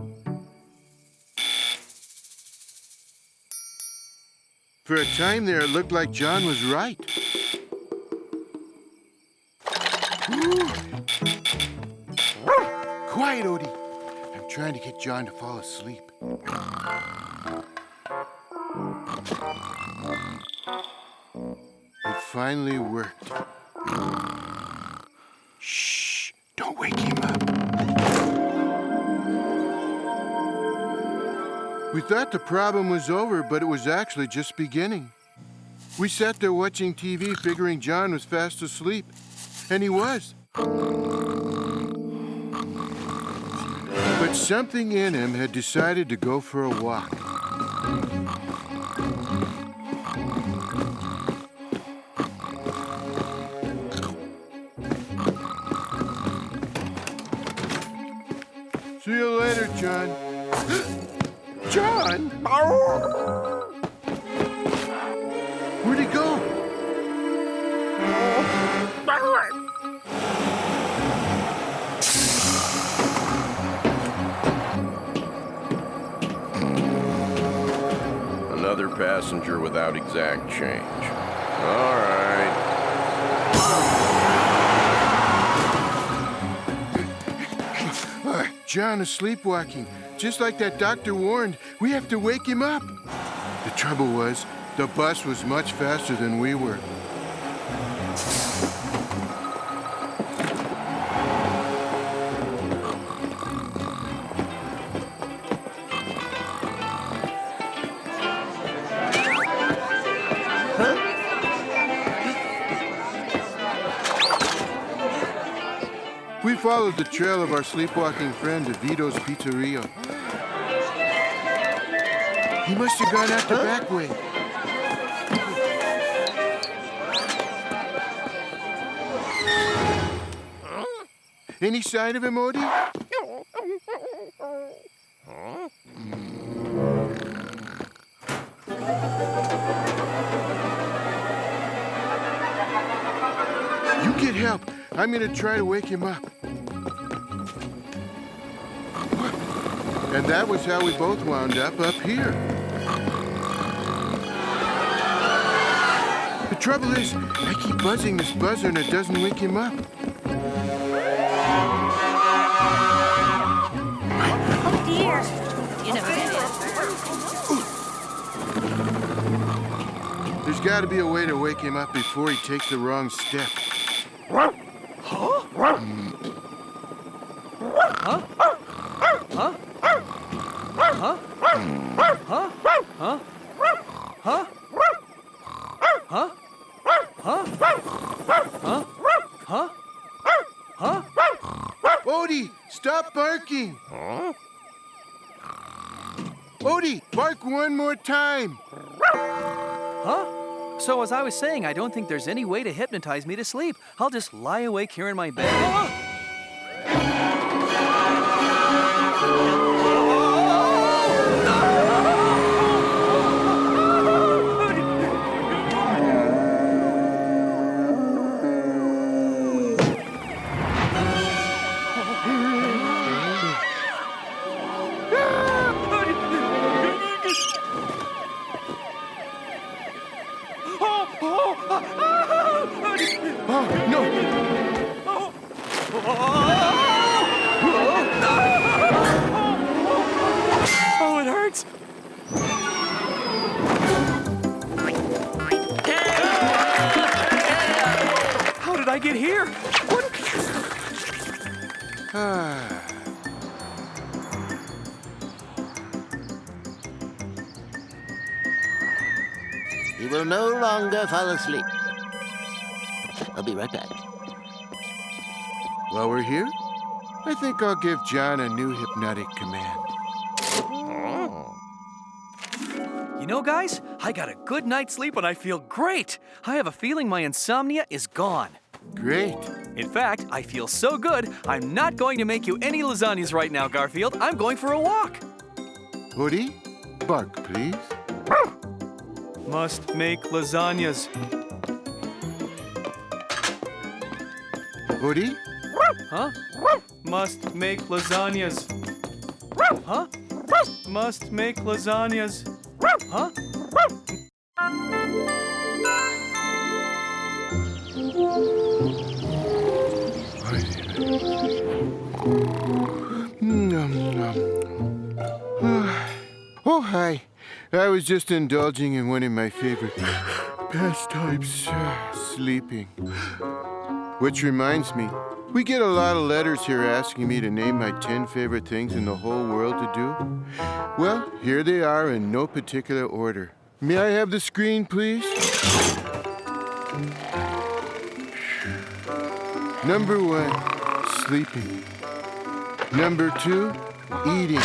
For a time there, it looked like John was right. Quiet, Odie. I'm trying to get John to fall asleep. It finally worked. Shh! Don't wake him up. We thought the problem was over, but it was actually just beginning. We sat there watching TV, figuring John was fast asleep. And he was. But something in him had decided to go for a walk. See you later, John. John? Where'd he go? Another passenger without exact change. All right. John is sleepwalking. Just like that doctor warned, we have to wake him up. The trouble was, the bus was much faster than we were. We followed the trail of our sleepwalking friend to Vito's Pizzeria. He must have gone out the back way. Any sign of him, Odie? help. I'm gonna try to wake him up. And that was how we both wound up here. The trouble is, I keep buzzing this buzzer and it doesn't wake him up. Oh, dear. You never did it. There's got to be a way to wake him up before he takes the wrong step. Huh? Huh? Huh? Huh? Huh? Huh? Huh? Huh? Huh? Huh? Huh? Huh? Odie, stop barking! Huh? Odie, bark one more time! Huh? So as I was saying, I don't think there's any way to hypnotize me to sleep. I'll just lie awake here in my bed. Oh, it hurts. How did I get here? What? He will no longer fall asleep. I'll be right back. While we're here, I think I'll give John a new hypnotic command. You know, guys, I got a good night's sleep and I feel great. I have a feeling my insomnia is gone. Great. In fact, I feel so good, I'm not going to make you any lasagnas right now, Garfield. I'm going for a walk. Odie, bark, please. Must make lasagnas. Odie? Huh? Must make lasagnas. Huh? Must make lasagnas. Huh? Oh, hi. I was just indulging in one of my favorite pastimes, sleeping. Which reminds me, we get a lot of letters here asking me to name my 10 favorite things in the whole world to do. Well, here they are in no particular order. May I have the screen, please? Number 1, sleeping. Number 2, eating.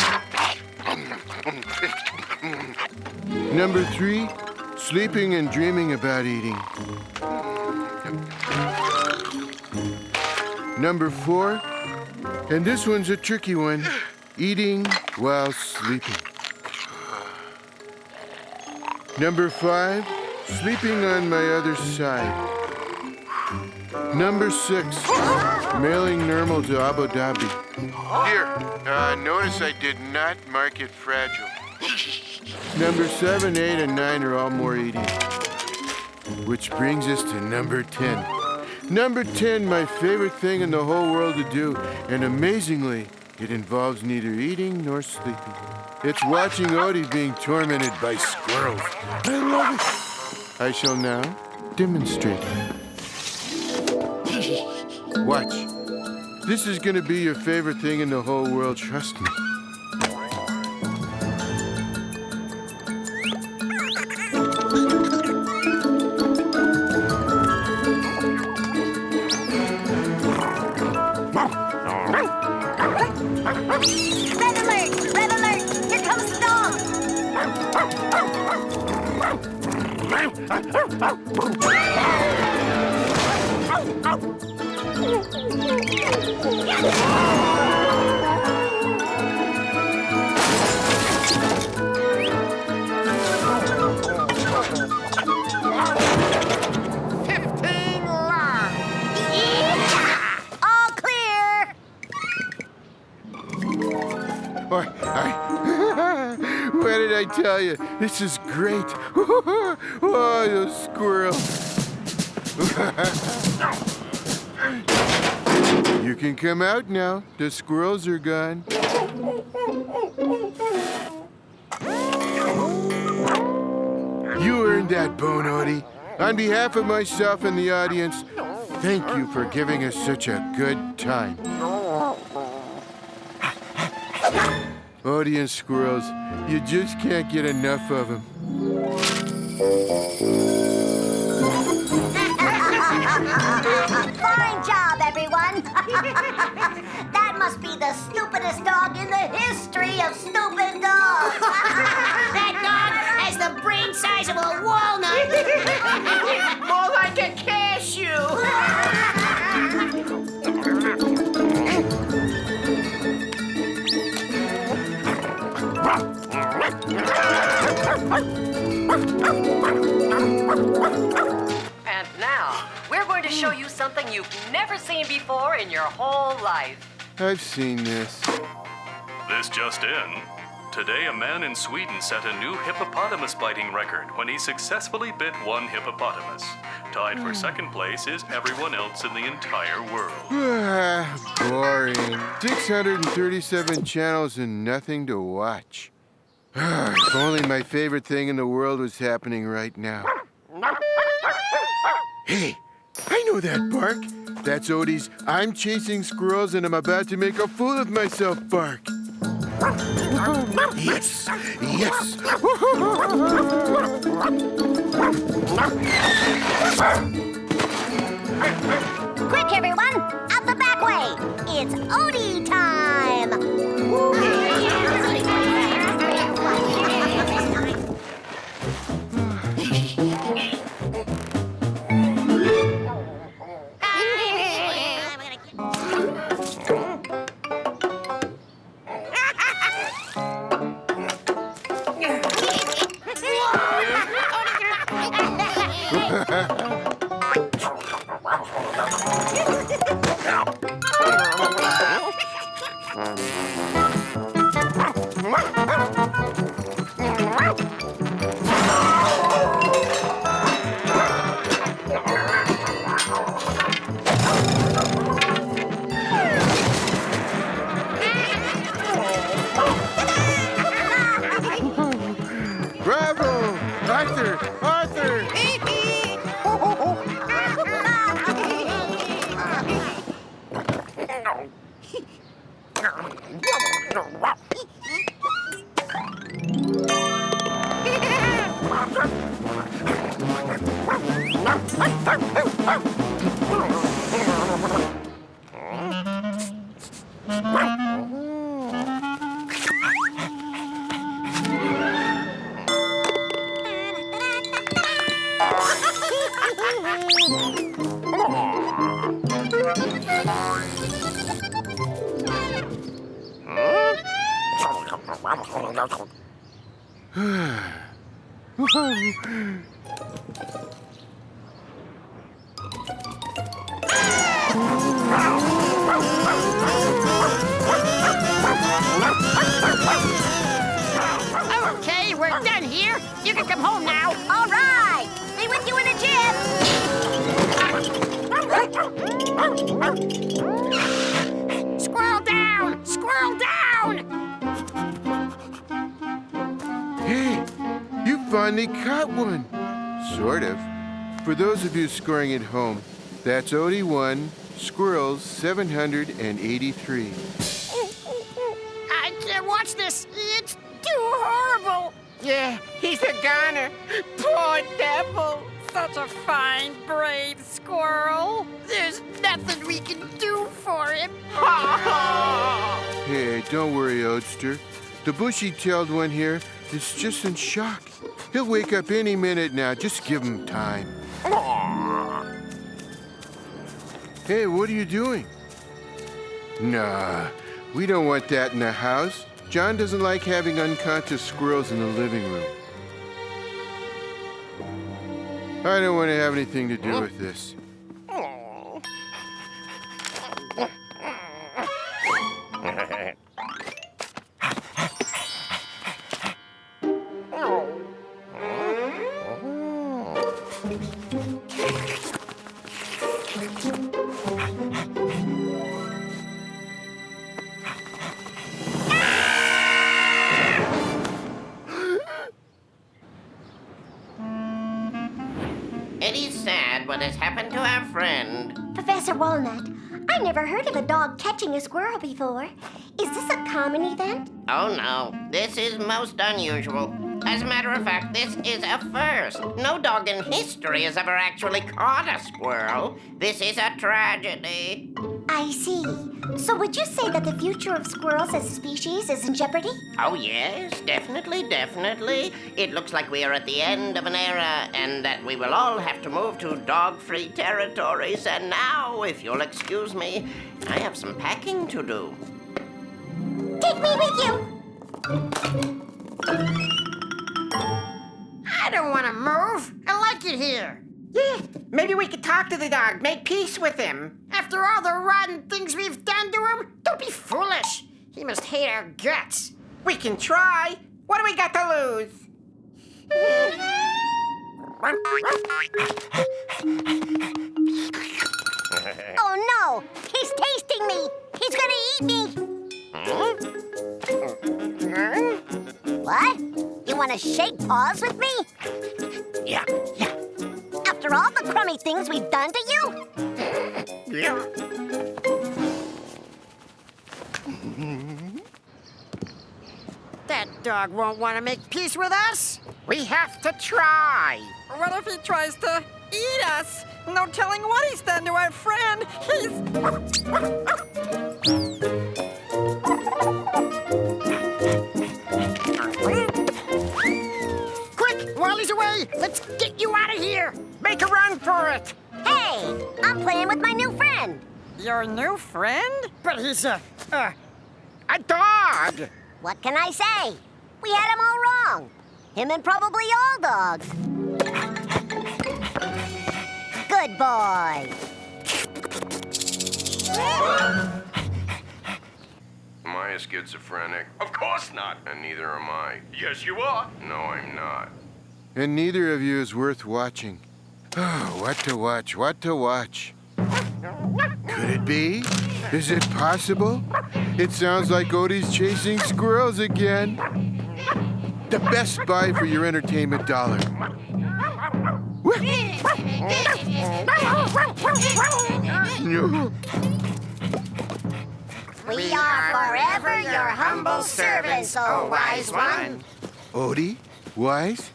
Number 3, sleeping and dreaming about eating. Number 4, and this one's a tricky one, eating while sleeping. Number 5, sleeping on my other side. Number 6, mailing Nermal to Abu Dhabi. Here, notice I did not mark it fragile. Number 7, 8, and 9 are all more eating. Which brings us to number 10. Number 10, my favorite thing in the whole world to do, and amazingly, it involves neither eating nor sleeping. It's watching Odie being tormented by squirrels. I love it. I shall now demonstrate. Watch. This is gonna be your favorite thing in the whole world, trust me. Red alert! Red alert! Here comes the dog! What did I tell you? This is great. Oh, those squirrels. You can come out now. The squirrels are gone. You earned that bone, Odie. On behalf of myself and the audience, thank you for giving us such a good time. Odie and squirrels, you just can't get enough of them. Fine job, everyone. That must be the stupidest dog in the history of stupid dogs. That dog has the brain size of a walnut. More like a cashew. And now, we're going to show you something you've never seen before in your whole life. I've seen this. This just in. Today, a man in Sweden set a new hippopotamus biting record when he successfully bit one hippopotamus. Tied for second place is everyone else in the entire world. Boring. 637 channels and nothing to watch. If only my favorite thing in the world was happening right now. Hey, I know that bark. That's Odie's "I'm chasing squirrels and I'm about to make a fool of myself" bark. Yes, yes. Quick, everyone, out the back way. It's Odie time. Bravo! Arthur! Arthur! Okay, we're done here. You can come home now. All right. Be with you in a jiff. Squirrel down! Squirrel down! Hey, you finally caught one. Sort of. For those of you scoring at home, that's Odie 1, Squirrels 783. I can't watch this. It's too horrible. Yeah, he's a goner. Poor devil. Such a fine, brave squirrel. There's nothing we can do for him. Hey, don't worry, Oatster. The bushy-tailed one here is just in shock. He'll wake up any minute now. Just give him time. Hey, what are you doing? Nah, we don't want that in the house. John doesn't like having unconscious squirrels in the living room. I don't want to have anything to do with this. It is sad what has happened to our friend. Professor Walnut, I never heard of a dog catching a squirrel before. Is this a common event? Oh no, this is most unusual. As a matter of fact, this is a first. No dog in history has ever actually caught a squirrel. This is a tragedy. I see. So would you say that the future of squirrels as a species is in jeopardy? Oh yes, definitely, definitely. It looks like we are at the end of an era and that we will all have to move to dog-free territories. And now, if you'll excuse me, I have some packing to do. Take me with you! I don't want to move. I like it here. Yeah, maybe we could talk to the dog, make peace with him. After all the rotten things we've done to him, don't be foolish. He must hate our guts. We can try. What do we got to lose? Oh no! He's tasting me! He's gonna eat me! What? You wanna shake paws with me? Yeah. After all the crummy things we've done to you? Yeah. That dog won't want to make peace with us. We have to try. What if he tries to eat us? No telling what he's done to our friend. Quick, while he's away, let's get you out of here. Make a run for it. Hey, I'm playing with my new friend. Your new friend? But he's a dog. What can I say? We had him all wrong. Him and probably all dogs. Good boy. Am I a schizophrenic? Of course not. And neither am I. Yes, you are. No, I'm not. And neither of you is worth watching. Oh, what to watch, what to watch. Could it be? Is it possible? It sounds like Odie's chasing squirrels again. The best buy for your entertainment dollar. We are forever your humble servants, O wise one. Odie? Wise?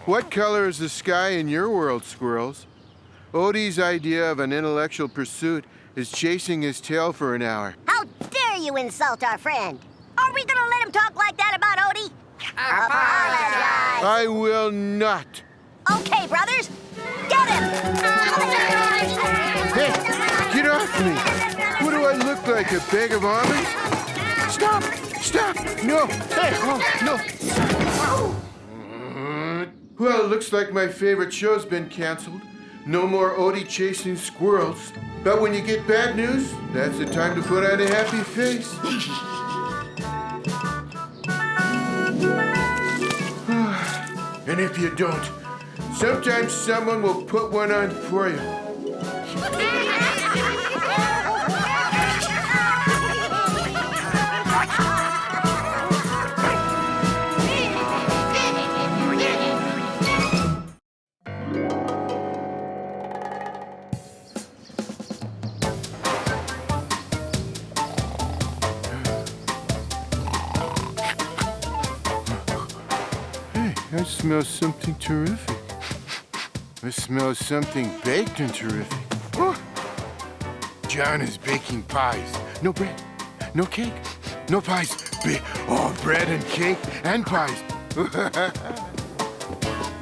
What color is the sky in your world, squirrels? Odie's idea of an intellectual pursuit is chasing his tail for an hour. How dare you insult our friend? Are we gonna let him talk like that about Odie? Apologize. I will not. Okay, brothers. Get him! Hey, get off me! What do I look like, a bag of almonds? Stop! Stop! No! Hey! Oh, no! Well, it looks like my favorite show's been canceled. No more Odie chasing squirrels. But when you get bad news, that's the time to put on a happy face. And if you don't, sometimes someone will put one on for you. I smell something terrific. I smell something baked and terrific. Oh. John is baking pies. No bread, no cake, no pies. Bread and cake and pies.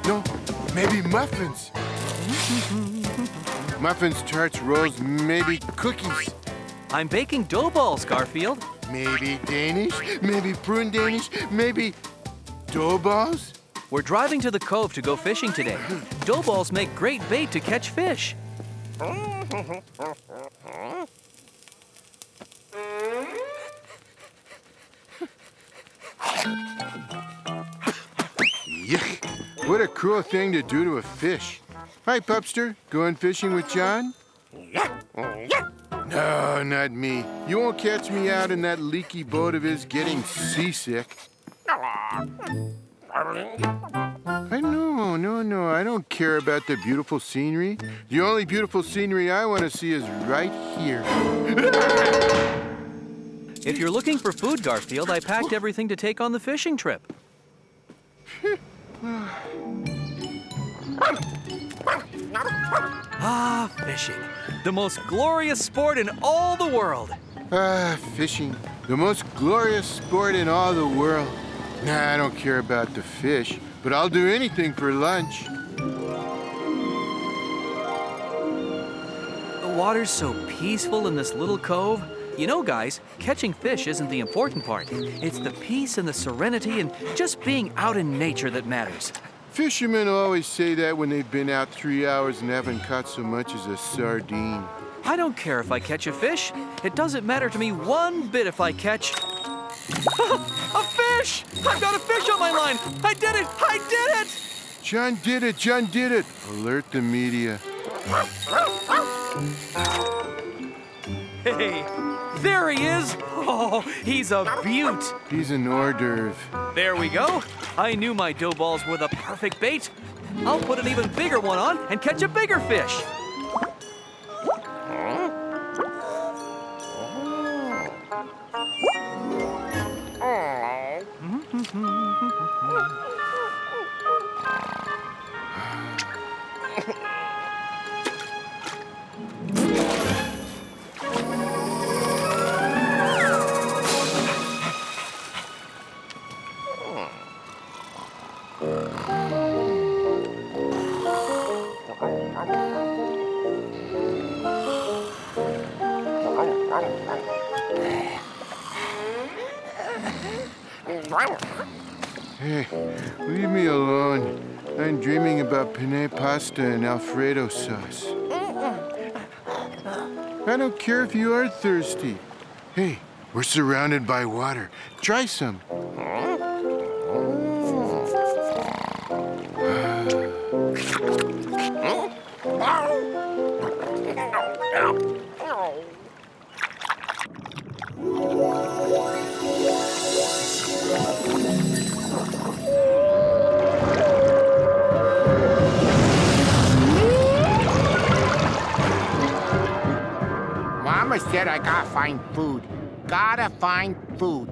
No, maybe muffins. Muffins, tarts, rolls, maybe cookies. I'm baking dough balls, Garfield. Maybe Danish, maybe prune Danish, maybe dough balls? We're driving to the cove to go fishing today. Dough balls make great bait to catch fish. Yuck! What a cruel thing to do to a fish. Hi, Pupster. Going fishing with John? No, not me. You won't catch me out in that leaky boat of his getting seasick. No. I don't care about the beautiful scenery. The only beautiful scenery I want to see is right here. If you're looking for food, Garfield, I packed everything to take on the fishing trip. Ah, fishing. The most glorious sport in all the world. Ah, fishing. The most glorious sport in all the world. Nah, I don't care about the fish, but I'll do anything for lunch. The water's so peaceful in this little cove. You know, guys, catching fish isn't the important part. It's the peace and the serenity and just being out in nature that matters. Fishermen always say that when they've been out 3 hours and haven't caught so much as a sardine. I don't care if I catch a fish. It doesn't matter to me one bit if I catch... a fish! I've got a fish on my line! I did it! I did it! John did it! John did it! Alert the media. Hey, there he is! Oh, he's a beaut! He's an hors d'oeuvre. There we go. I knew my dough balls were the perfect bait. I'll put an even bigger one on and catch a bigger fish. Hey, leave me alone. I'm dreaming about penne pasta and Alfredo sauce. I don't care if you are thirsty. Hey, we're surrounded by water. Try some. Mama said I gotta find food. Gotta find food.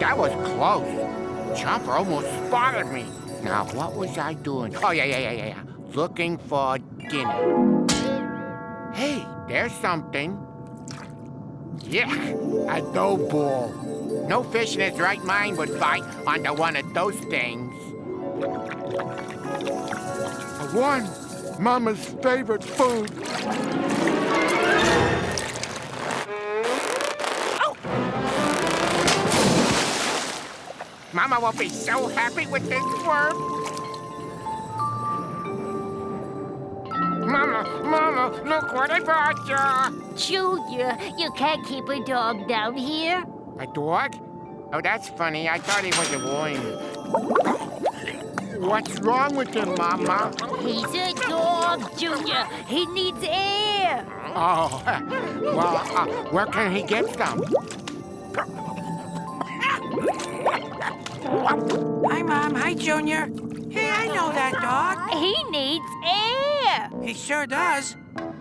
That was close. Chomper almost spotted me. Now, what was I doing? Oh, yeah. Looking for dinner. Hey, there's something. Yeah, a dough ball. No fish in his right mind would bite onto one of those things. One, Mama's favorite food. Mama will be so happy with this worm. Mama, look what I brought you. Junior, you can't keep a dog down here. A dog? Oh, that's funny. I thought he was a worm. What's wrong with him, Mama? He's a dog, Junior. He needs air. Oh, well, where can he get some? Hi, Mom. Hi, Junior. Hey, I know that dog. He needs air. He sure does.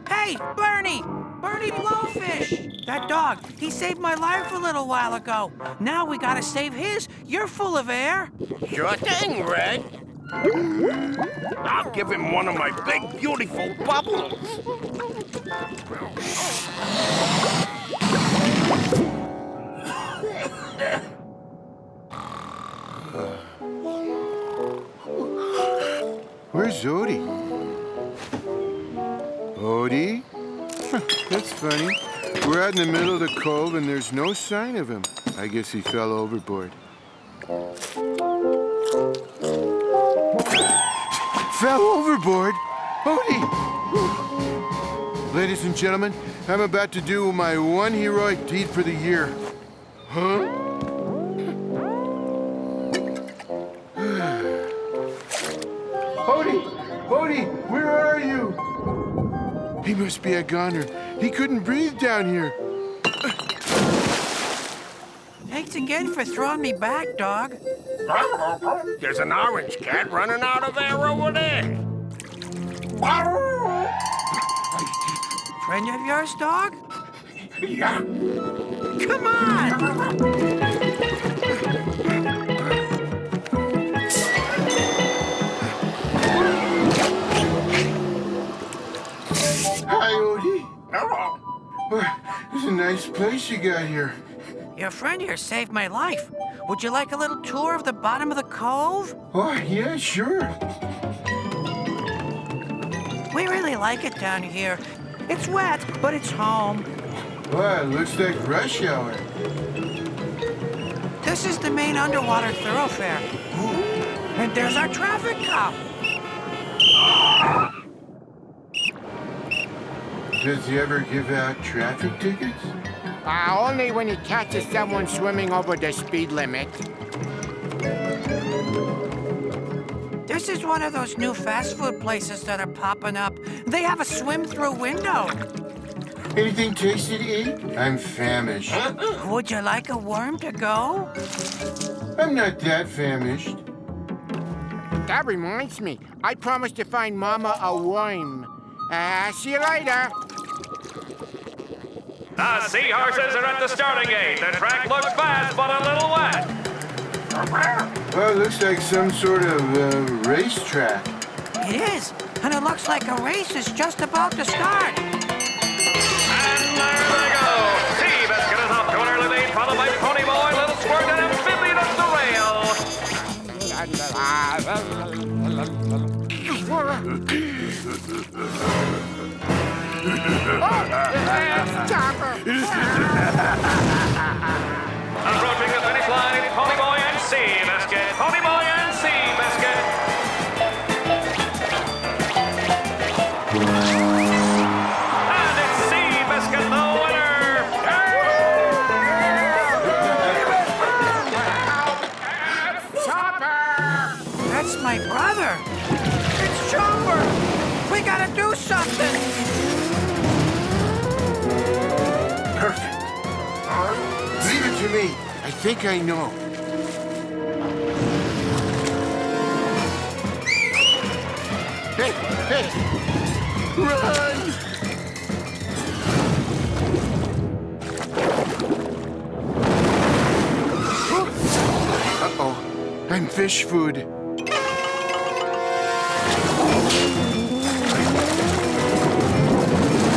Hey, Bernie! Bernie Blowfish! That dog, he saved my life a little while ago. Now we gotta save his. You're full of air. Sure thing, Red. I'll give him one of my big, beautiful bubbles. Where's Odie? Odie? That's funny. We're out in the middle of the cove and there's no sign of him. I guess he fell overboard. Fell overboard? Odie! Ladies and gentlemen, I'm about to do my one heroic deed for the year. Huh? Odie, where are you? He must be a goner. He couldn't breathe down here. Thanks again for throwing me back, dog. There's an orange cat running out of there over there. Friend of yours, dog? Yeah. Come on! Hi, Odie. It's a nice place you got here. Your friend here saved my life. Would you like a little tour of the bottom of the cove? Oh, yeah, sure. We really like it down here. It's wet, but it's home. Well, it looks like rush hour. This is the main underwater thoroughfare. And there's our traffic cop. Does he ever give out traffic tickets? Only when he catches someone swimming over the speed limit. This is one of those new fast food places that are popping up. They have a swim-through window. Anything tasty to eat? I'm famished. Would you like a worm to go? I'm not that famished. That reminds me. I promised to find Mama a worm. See you later. The seahorses are at the starting gate. The track looks fast, but a little wet. Well, it looks like some sort of racetrack. It is. And it looks like a race is just about to start. And there they go. Seabiscuit is off to an early lead, followed by Pony Boy, Little Squirt, and Amphibian up the Approaching the finish line, Pony Boy and Seabiscuit. Pony Boy and Seabiscuit. And it's Seabiscuit the winner. Chopper! That's my brother. It's Chopper. We gotta do something. Perfect. Leave it to me. I think I know. Hey, hey! Run! Uh-oh. I'm fish food.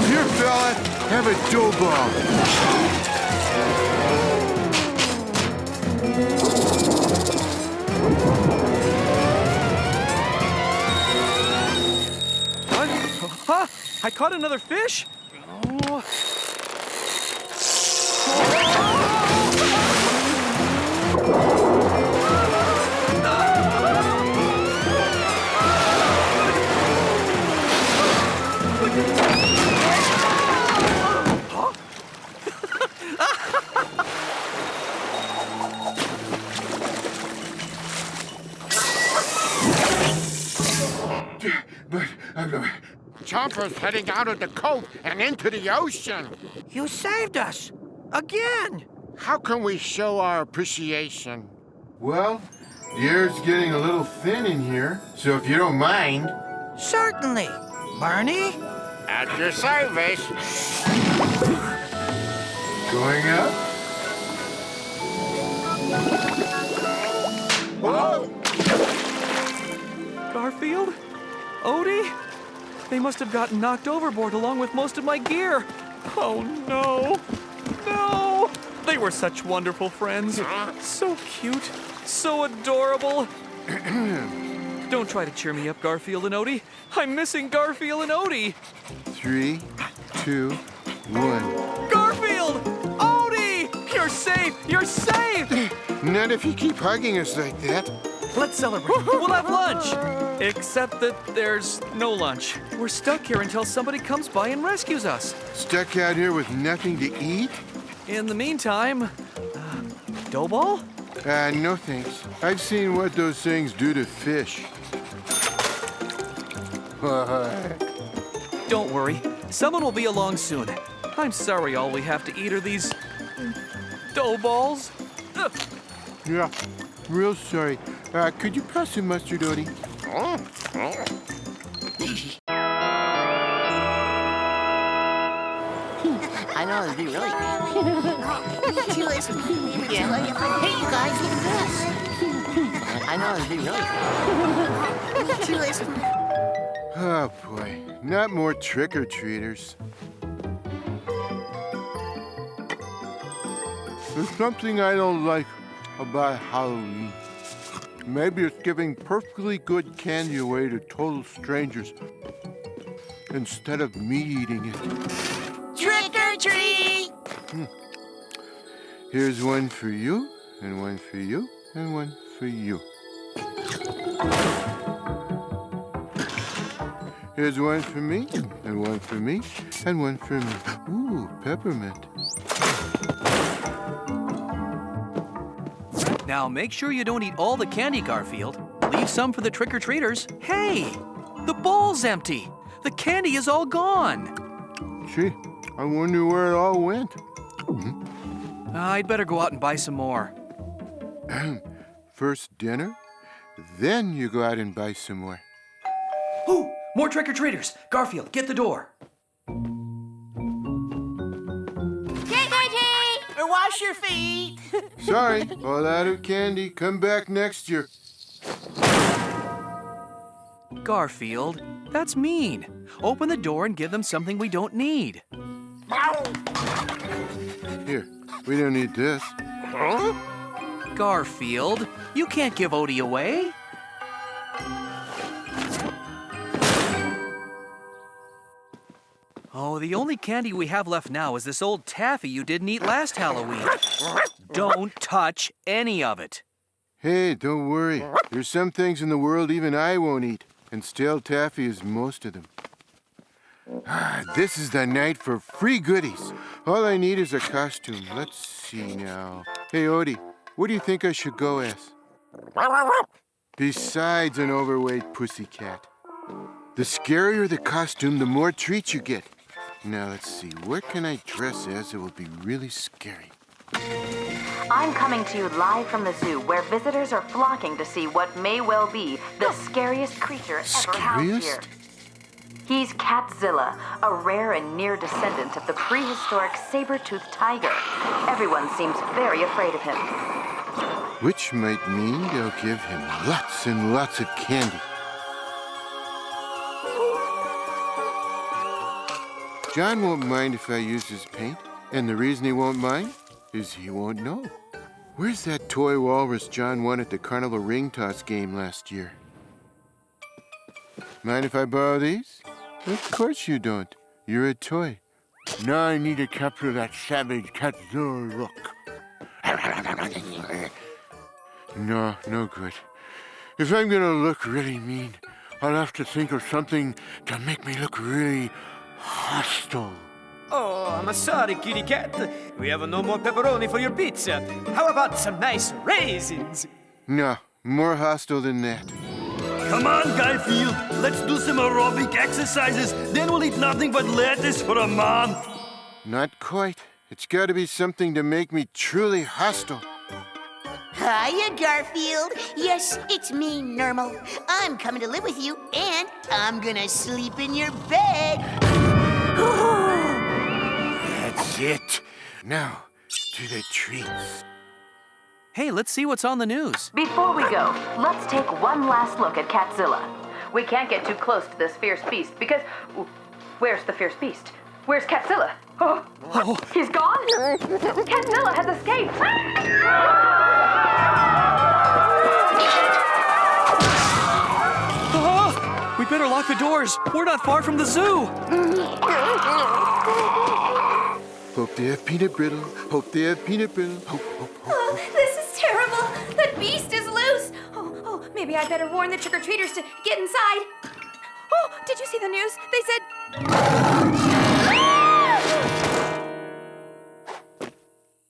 Here, fella. Have a dough ball. Huh? I caught another fish? Oh. But Chomper's heading out of the cove and into the ocean. You saved us. Again. How can we show our appreciation? Well, the air's getting a little thin in here, so if you don't mind. Certainly. Barney? At your service. Going up? Whoa! Garfield? Odie? They must have gotten knocked overboard along with most of my gear. Oh, no. No! They were such wonderful friends. So cute. So adorable. Don't try to cheer me up, Garfield and Odie. I'm missing Garfield and Odie. 3, 2, 1. Garfield! Odie! You're safe! You're safe! Not if you keep hugging us like that. Let's celebrate. We'll have lunch. Except that there's no lunch. We're stuck here until somebody comes by and rescues us. Stuck out here with nothing to eat? In the meantime, dough ball? No thanks. I've seen what those things do to fish. Don't worry. Someone will be along soon. I'm sorry all we have to eat are these dough balls. Ugh. Yeah, real sorry. Could you pass the mustard, Odie? I know, it'd be really Listen. Yeah. Hey, you guys, look at this. I know, it'd be really Listen. Oh, boy. Not more trick-or-treaters. There's something I don't like about Halloween. Maybe it's giving perfectly good candy away to total strangers instead of me eating it. Trick or treat! Here's one for you, and one for you, and one for you. Here's one for me, and one for me, and one for me. Ooh, peppermint. Now make sure you don't eat all the candy, Garfield. Leave some for the trick-or-treaters. Hey, the bowl's empty. The candy is all gone. Gee, I wonder where it all went. I'd better go out and buy some more. First dinner, then you go out and buy some more. Ooh, more trick-or-treaters. Garfield, get the door. Or wash your feet. Sorry, all out of candy. Come back next year. Garfield, that's mean. Open the door and give them something we don't need. Here, we don't need this. Huh? Garfield, you can't give Odie away. Oh, the only candy we have left now is this old taffy you didn't eat last Halloween. Don't touch any of it. Hey, don't worry. There's some things in the world even I won't eat, and stale taffy is most of them. This is the night for free goodies. All I need is a costume. Let's see now. Hey, Odie, what do you think I should go as? Besides an overweight pussycat. The scarier the costume, the more treats you get. Now, let's see. What can I dress as that will be really scary? I'm coming to you live from the zoo, where visitors are flocking to see what may well be the scariest creature ever housed here. He's Catzilla, a rare and near descendant of the prehistoric saber-toothed tiger. Everyone seems very afraid of him. Which might mean they'll give him lots and lots of candy. John won't mind if I use his paint, and the reason he won't mind is he won't know. Where's that toy walrus John won at the carnival ring toss game last year? Mind if I borrow these? Of course you don't. You're a toy. Now I need to capture that savage Catzilla look. No good. If I'm gonna look really mean, I'll have to think of something to make me look really hostile. Oh, I'm sorry, kitty cat. We have no more pepperoni for your pizza. How about some nice raisins? No, more hostile than that. Come on, Garfield. Let's do some aerobic exercises. Then we'll eat nothing but lettuce for a month. Not quite. It's got to be something to make me truly hostile. Hiya, Garfield. Yes, it's me, Nermal. I'm coming to live with you, and I'm gonna sleep in your bed. That's it. Now, to the treats. Hey, let's see what's on the news. Before we go, let's take one last look at Catzilla. We can't get too close to this fierce beast because... Where's the fierce beast? Where's Catzilla? Oh, he's gone? Catzilla has escaped! We better lock the doors. We're not far from the zoo. Hope they have peanut brittle. Hope they have peanut brittle. Hope. This is terrible. That beast is loose. Oh, Maybe I better warn the trick-or-treaters to get inside. Oh, did you see the news? They said...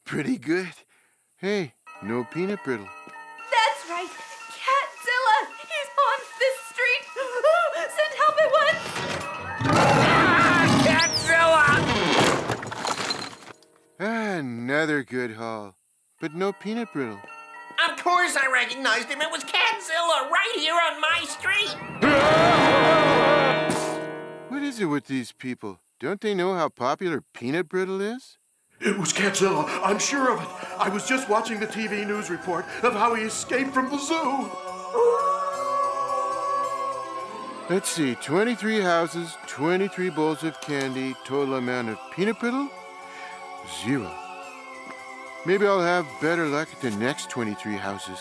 Pretty good. Hey, no peanut brittle. That's right. Catzilla! He's on this street. Send help at once. Catzilla! Another good haul. But no peanut brittle. Of course I recognized him. It was Catzilla right here on my street. What is it with these people? Don't they know how popular peanut brittle is? It was Catzilla, I'm sure of it. I was just watching the TV news report of how he escaped from the zoo. Let's see, 23 houses, 23 bowls of candy, total amount of peanut brittle? 0. Maybe I'll have better luck at the next 23 houses.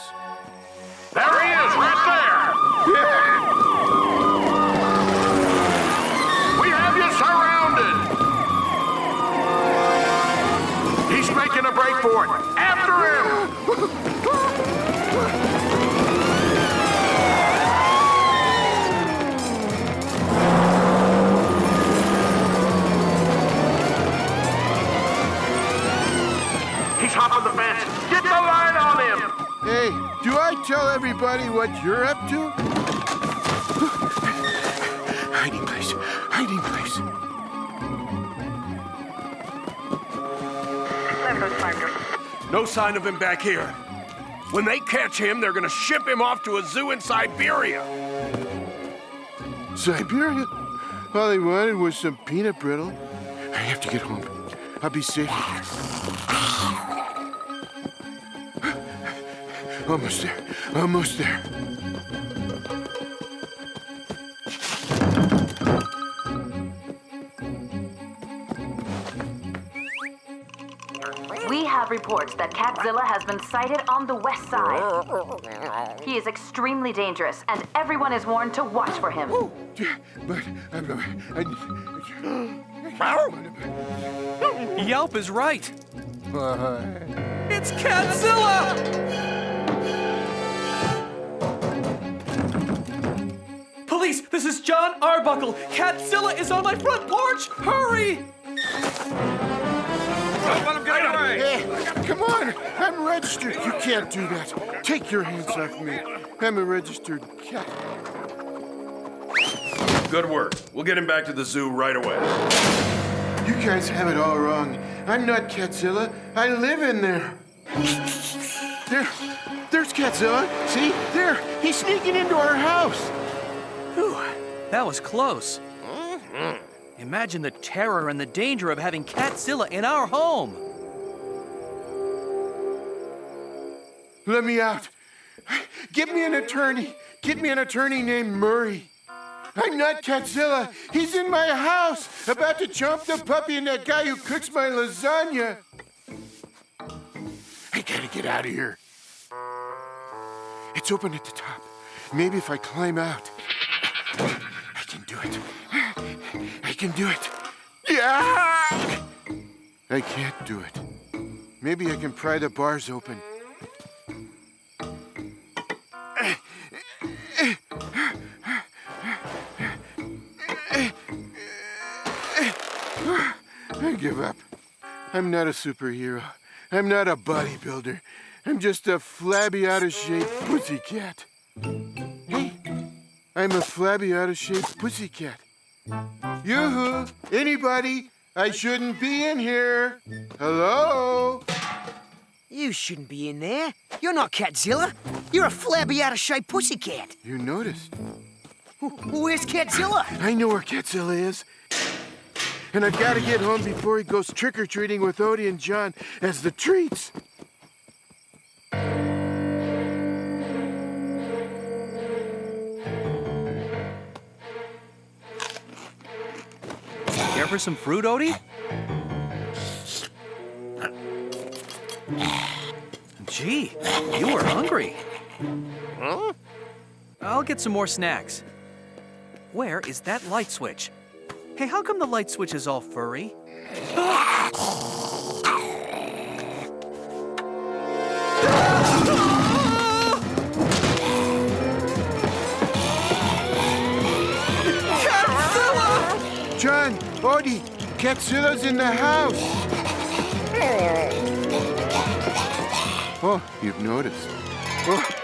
There he is, right there! We have you surrounded! He's making a break for it. After him! He's hopping the fence. Get the line on him! Hey, do I tell everybody what you're up to? Hiding place, hiding place. No sign of him back here. When they catch him, they're gonna ship him off to a zoo in Siberia. Siberia? All they wanted was some peanut brittle. I have to get home. I'll be safe here. Almost there. Almost there. We have reports that Catzilla has been sighted on the west side. He is extremely dangerous, and everyone is warned to watch for him. But Yelp is right. It's Catzilla! Police, this is John Arbuckle. Catzilla is on my front porch. Hurry! Let him get away! Hey, come on! I'm registered. You can't do that. Take your hands off me. I'm a registered cat. Good work. We'll get him back to the zoo right away. You guys have it all wrong. I'm not Catzilla. I live in there. There's Catzilla. See? There. He's sneaking into our house. Whew, that was close. Imagine the terror and the danger of having Catzilla in our home. Let me out. Get me an attorney. Get me an attorney named Murray. I'm not Catzilla. He's in my house, about to chomp the puppy and that guy who cooks my lasagna. I gotta get out of here. It's open at the top. Maybe if I climb out, I can do it. I can do it. Yeah! I can't do it. Maybe I can pry the bars open. I give up. I'm not a superhero. I'm not a bodybuilder. I'm just a flabby, out-of-shape pussycat. Hey, I'm a flabby, out-of-shape pussycat. Yoo-hoo! Anybody? I shouldn't be in here. Hello? You shouldn't be in there. You're not Catzilla. You're a flabby, out-of-shape pussycat. You noticed. Where's Catzilla? I know where Catzilla is. And I've got to get home before he goes trick-or-treating with Odie and John as the treats. Care for some fruit, Odie? Gee, you were hungry. Huh? I'll get some more snacks. Where is that light switch? Hey, how come the light switch is all furry? John, Odie, Catzilla's in the house. Oh, you've noticed. Oh.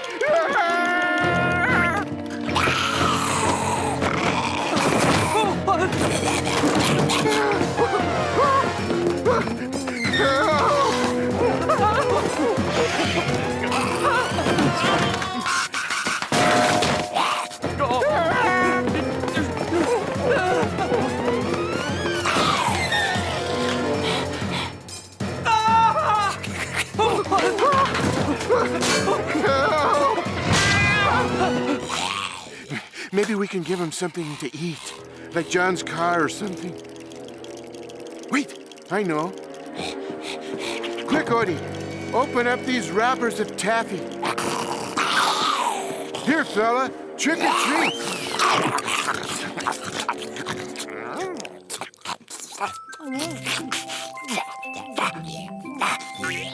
Maybe we can give him something to eat, like John's car or something. Wait, I know. Quick, Odie, open up these wrappers of taffy. Here, fella, trick or treat.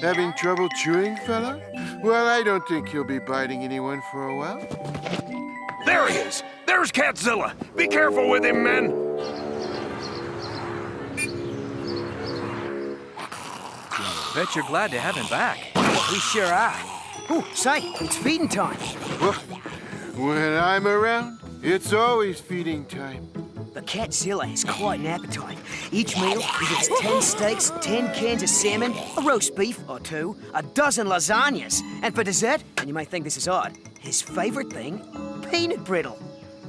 Having trouble chewing, fella? Well, I don't think he'll be biting anyone for a while. There he is! There's Catzilla! Be careful with him, men! Bet you're glad to have him back. We sure are. Ooh, say, it's feeding time. When I'm around, it's always feeding time. The Catzilla has quite an appetite. Each meal he gets 10 steaks, 10 cans of salmon, a roast beef or two, a dozen lasagnas. And for dessert, and you may think this is odd, his favorite thing, peanut brittle.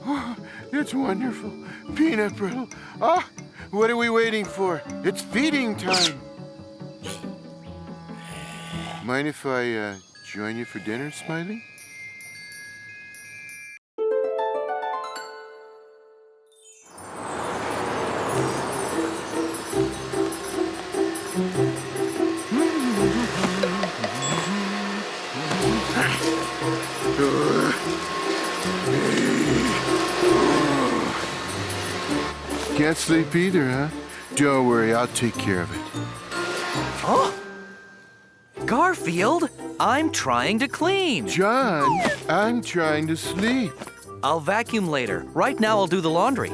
Oh, it's wonderful. Peanut brittle. Ah, what are we waiting for? It's feeding time. Mind if I join you for dinner, Smiley? Can't sleep either, huh? Don't worry, I'll take care of it. Huh? Garfield, I'm trying to clean. John, I'm trying to sleep. I'll vacuum later. Right now, I'll do the laundry.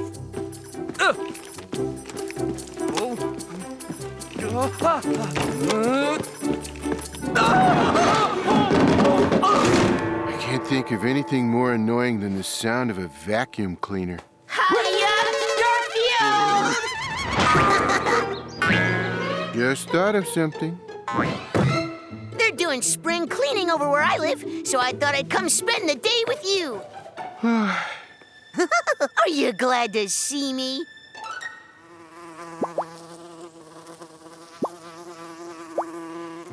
I can't think of anything more annoying than the sound of a vacuum cleaner. Just thought of something. They're doing spring cleaning over where I live, so I thought I'd come spend the day with you. Are you glad to see me?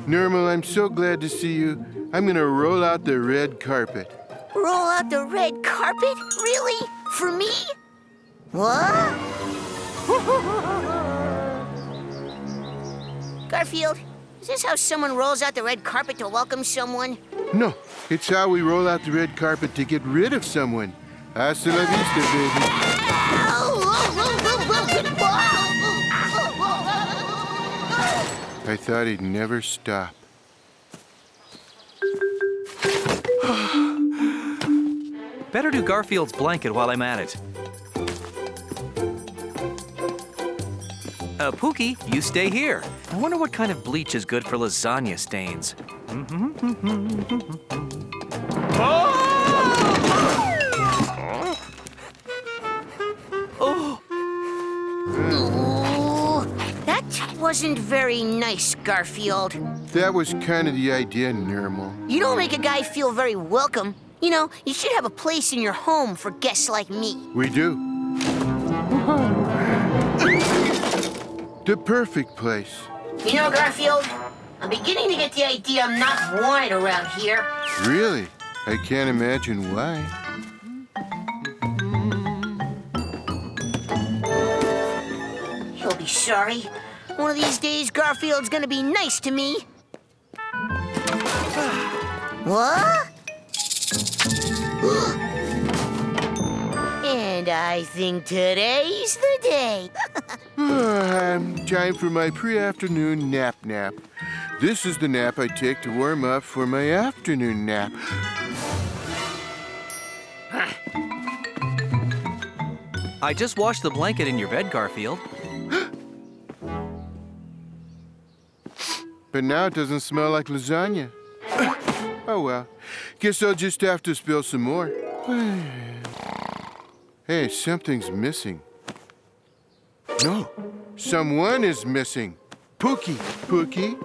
Nermal, I'm so glad to see you. I'm gonna roll out the red carpet. Roll out the red carpet? Really? For me? What? Garfield, is this how someone rolls out the red carpet to welcome someone? No, it's how we roll out the red carpet to get rid of someone. Hasta la vista, baby. I thought he'd never stop. Better do Garfield's blanket while I'm at it. Pooky, you stay here. I wonder what kind of bleach is good for lasagna stains. That wasn't very nice, Garfield. That was kind of the idea, Nermal. You don't make a guy feel very welcome. You know, you should have a place in your home for guests like me. We do. The perfect place. You know, Garfield, I'm beginning to get the idea I'm not wanted around here. Really? I can't imagine why. He'll be sorry. One of these days, Garfield's gonna be nice to me. What? And I think today's the day. Time for my pre-afternoon nap. This is the nap I take to warm up for my afternoon nap. I just washed the blanket in your bed, Garfield. But now it doesn't smell like lasagna. Oh well, guess I'll just have to spill some more. Hey, something's missing. No, someone is missing. Pooky, Pooky,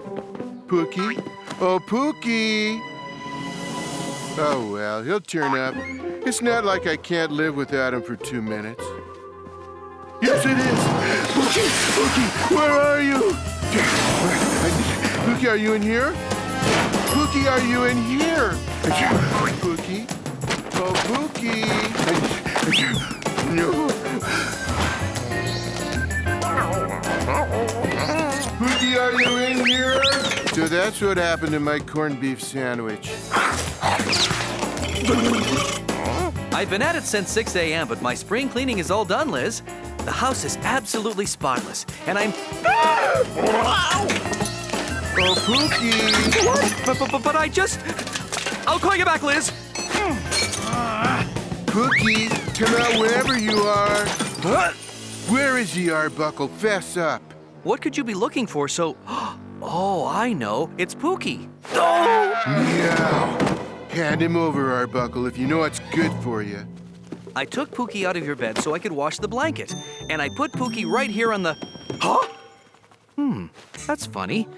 Pooky. Oh, Pooky! Oh well, he'll turn up. It's not like I can't live without him for 2 minutes. Yes, it is! Pooky! Pooky! Where are you? Pooky, are you in here? Pooky, are you in here? Pooky? Oh, Pooky! No! Pooky, are you in here? So that's what happened to my corned beef sandwich. I've been at it since 6 a.m., but my spring cleaning is all done, Liz. The house is absolutely spotless, and I'm... Oh, Pooky! But I just... I'll call you back, Liz. Pooky, come out wherever you are. Where is the Arbuckle? Fess up. What could you be looking for so... Oh, I know. It's Pooky. Meow. Hand him over, Arbuckle, if you know what's good for you. I took Pooky out of your bed so I could wash the blanket, and I put Pooky right here on the... Huh? That's funny.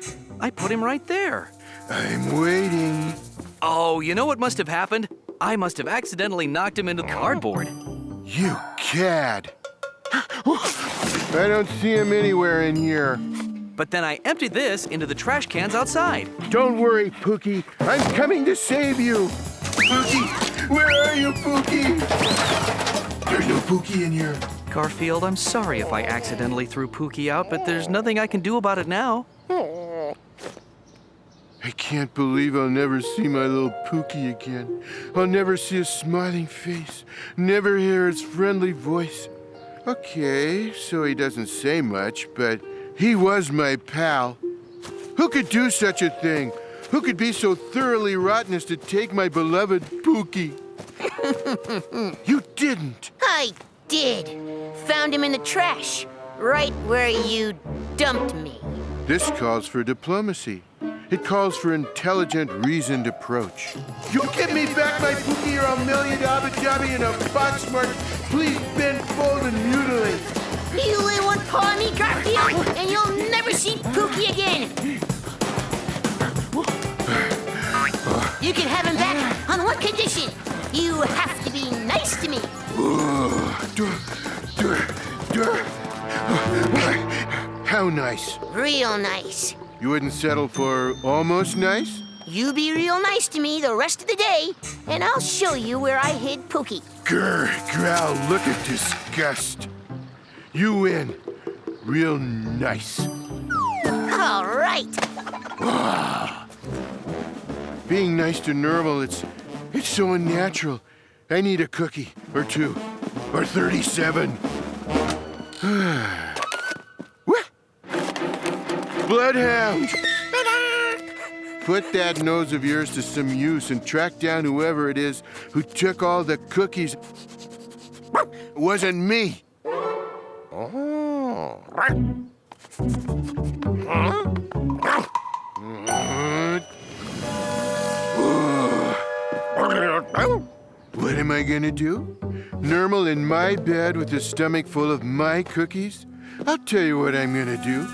I put him right there. I'm waiting. Oh, you know what must have happened? I must have accidentally knocked him into the cardboard. You cad. I don't see him anywhere in here. But then I emptied this into the trash cans outside. Don't worry, Pooky. I'm coming to save you. Pooky, where are you, Pooky? There's no Pooky in here. Garfield, I'm sorry if I accidentally threw Pooky out, but there's nothing I can do about it now. I can't believe I'll never see my little Pooky again. I'll never see his smiling face, never hear his friendly voice. Okay, so he doesn't say much, but he was my pal. Who could do such a thing? Who could be so thoroughly rotten as to take my beloved Pooky? You didn't. I did. Found him in the trash, right where you dumped me. This calls for diplomacy. It calls for intelligent, reasoned approach. You give me back my Pooky or I'll mail you to Abu Dhabi in a box marked, please bend, fold, and mutilate. You lay one paw on me, Garfield, and you'll never see Pooky again. You can have him back on one condition. You have to be nice to me. How nice? Real nice. You wouldn't settle for almost nice? You be real nice to me the rest of the day, and I'll show you where I hid Pooky. Grr, growl, look at disgust. You win. Real nice. All right. Being nice to Nermal, it's so unnatural. I need a cookie, or 2, or 37. What? Bloodhound! Put that nose of yours to some use and track down whoever it is who took all the cookies. It wasn't me. What am I gonna do? Nermal in my bed with a stomach full of my cookies? I'll tell you what I'm gonna do.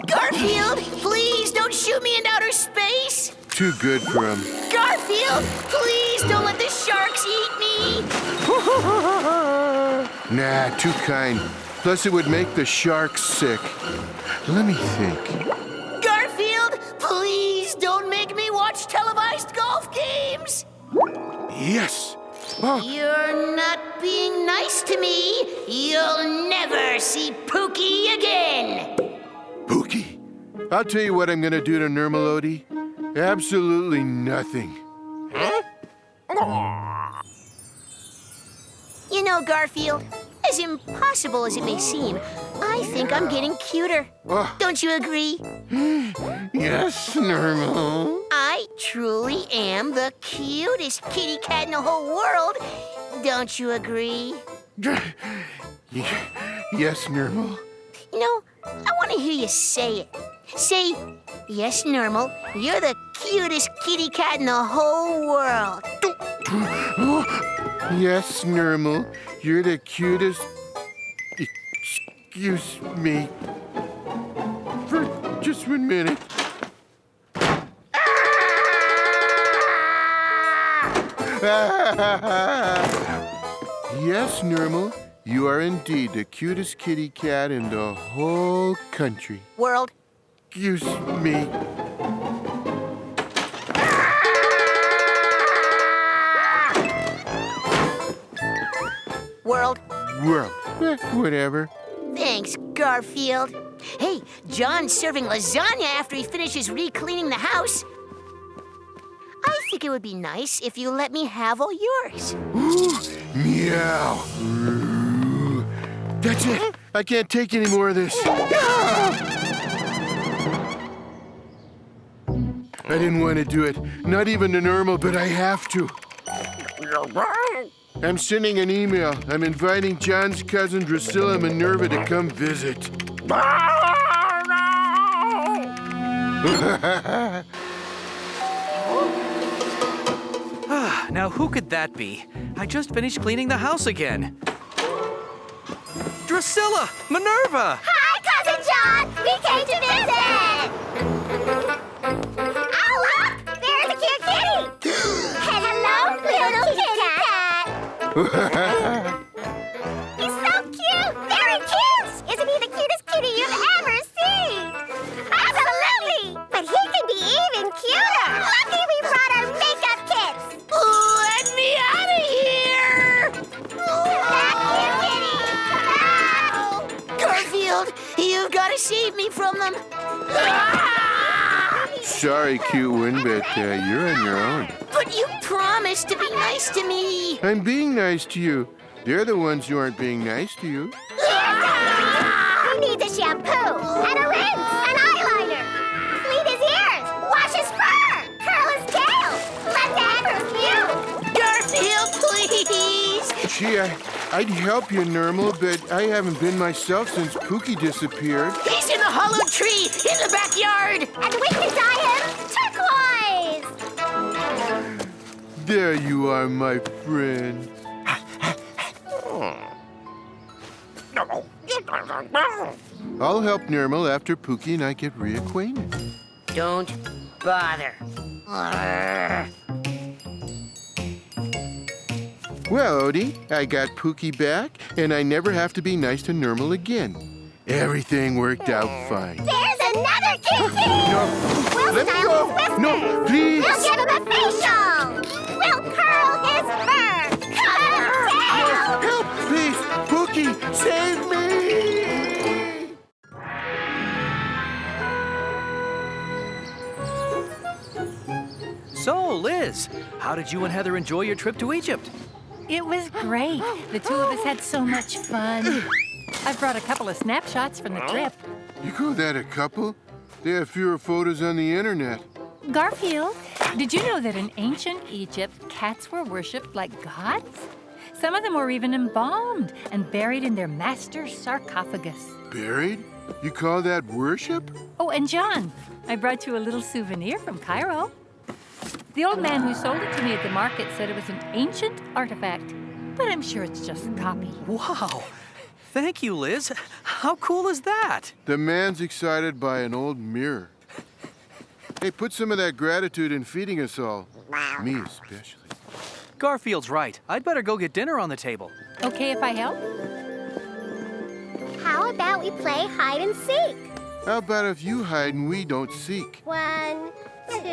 Garfield, please don't shoot me in outer space. Too good for him. Garfield, please don't let the sharks eat me. Nah, too kind. Plus it would make the sharks sick. Let me think. Garfield, please don't make me watch televised golf games. Yes. Oh. You're not being nice to me. You'll never see Pooky again. Pooky. I'll tell you what I'm gonna do to Nermal, Odie. Absolutely nothing. You know, Garfield, as impossible as it may seem, I think I'm getting cuter. Don't you agree? Yes, Nermal. I I truly am the cutest kitty cat in the whole world. Don't you agree? Yes, Nermal. You know, I want to hear you say it. Say, yes, Nermal, you're the cutest kitty cat in the whole world. Yes, Nermal, you're the cutest. Excuse me. For just 1 minute. Yes, Nermal, you are indeed the cutest kitty cat in the whole country. World. Excuse me. World. World. Whatever. Thanks, Garfield. Hey, John's serving lasagna after he finishes re-cleaning the house. I think it would be nice if you let me have all yours. Meow. That's it. I can't take any more of this. I didn't want to do it. Not even the Nermal, but I have to. I'm sending an email. I'm inviting John's cousin Drusilla Minerva to come visit. Now, who could that be? I just finished cleaning the house again. Drusilla! Minerva! Hi, Cousin John! We came to visit! Oh, look! There's a cute kitty! Hello, little kitty cat! He's so cute! Very cute! Isn't he the cutest kitty you've ever seen? Absolutely! But he can be even cuter! Lucky we brought our makeup kits! Let me out of here! Come back here, kitty! Come back! Garfield, you've got to save me from them. Sorry, cute one, but you're on your own. But you promised to be nice to me. I'm being nice to you. They're the ones who aren't being nice to you. He needs a shampoo, and a rinse, an eyeliner. Clean his ears, wash his fur, curl his tail, let the add perfume. Garfield, please. Gee, I'd help you, Nermal, but I haven't been myself since Pooky disappeared. He's in the hollow tree in the backyard. And we can dye him turquoise. There you are, my friend. I'll help Nermal after Pooky and I get reacquainted. Don't bother. Well, Odie, I got Pooky back, and I never have to be nice to Nermal again. Everything worked out fine. There's another cute kitty. No, We'll let me style go. his whiskers. No, please. We'll give him a facial. We'll curl his fur. Cut his tail. Help, please. Pooky, save me. So, Liz, how did you and Heather enjoy your trip to Egypt? It was great. The two of us had so much fun. I brought a couple of snapshots from the trip. You call that a couple? They have fewer photos on the internet. Garfield, did you know that in ancient Egypt, cats were worshipped like gods? Some of them were even embalmed and buried in their master's sarcophagus. Buried? You call that worship? Oh, and John, I brought you a little souvenir from Cairo. The old man who sold it to me at the market said it was an ancient artifact, but I'm sure it's just a copy. Wow. Thank you, Liz. How cool is that? The man's excited by an old mirror. Hey, put some of that gratitude in feeding us all. Me especially. Garfield's right. I'd better go get dinner on the table. Okay if I help? How about we play hide and seek? How about if you hide and we don't seek? 1, 2, 3,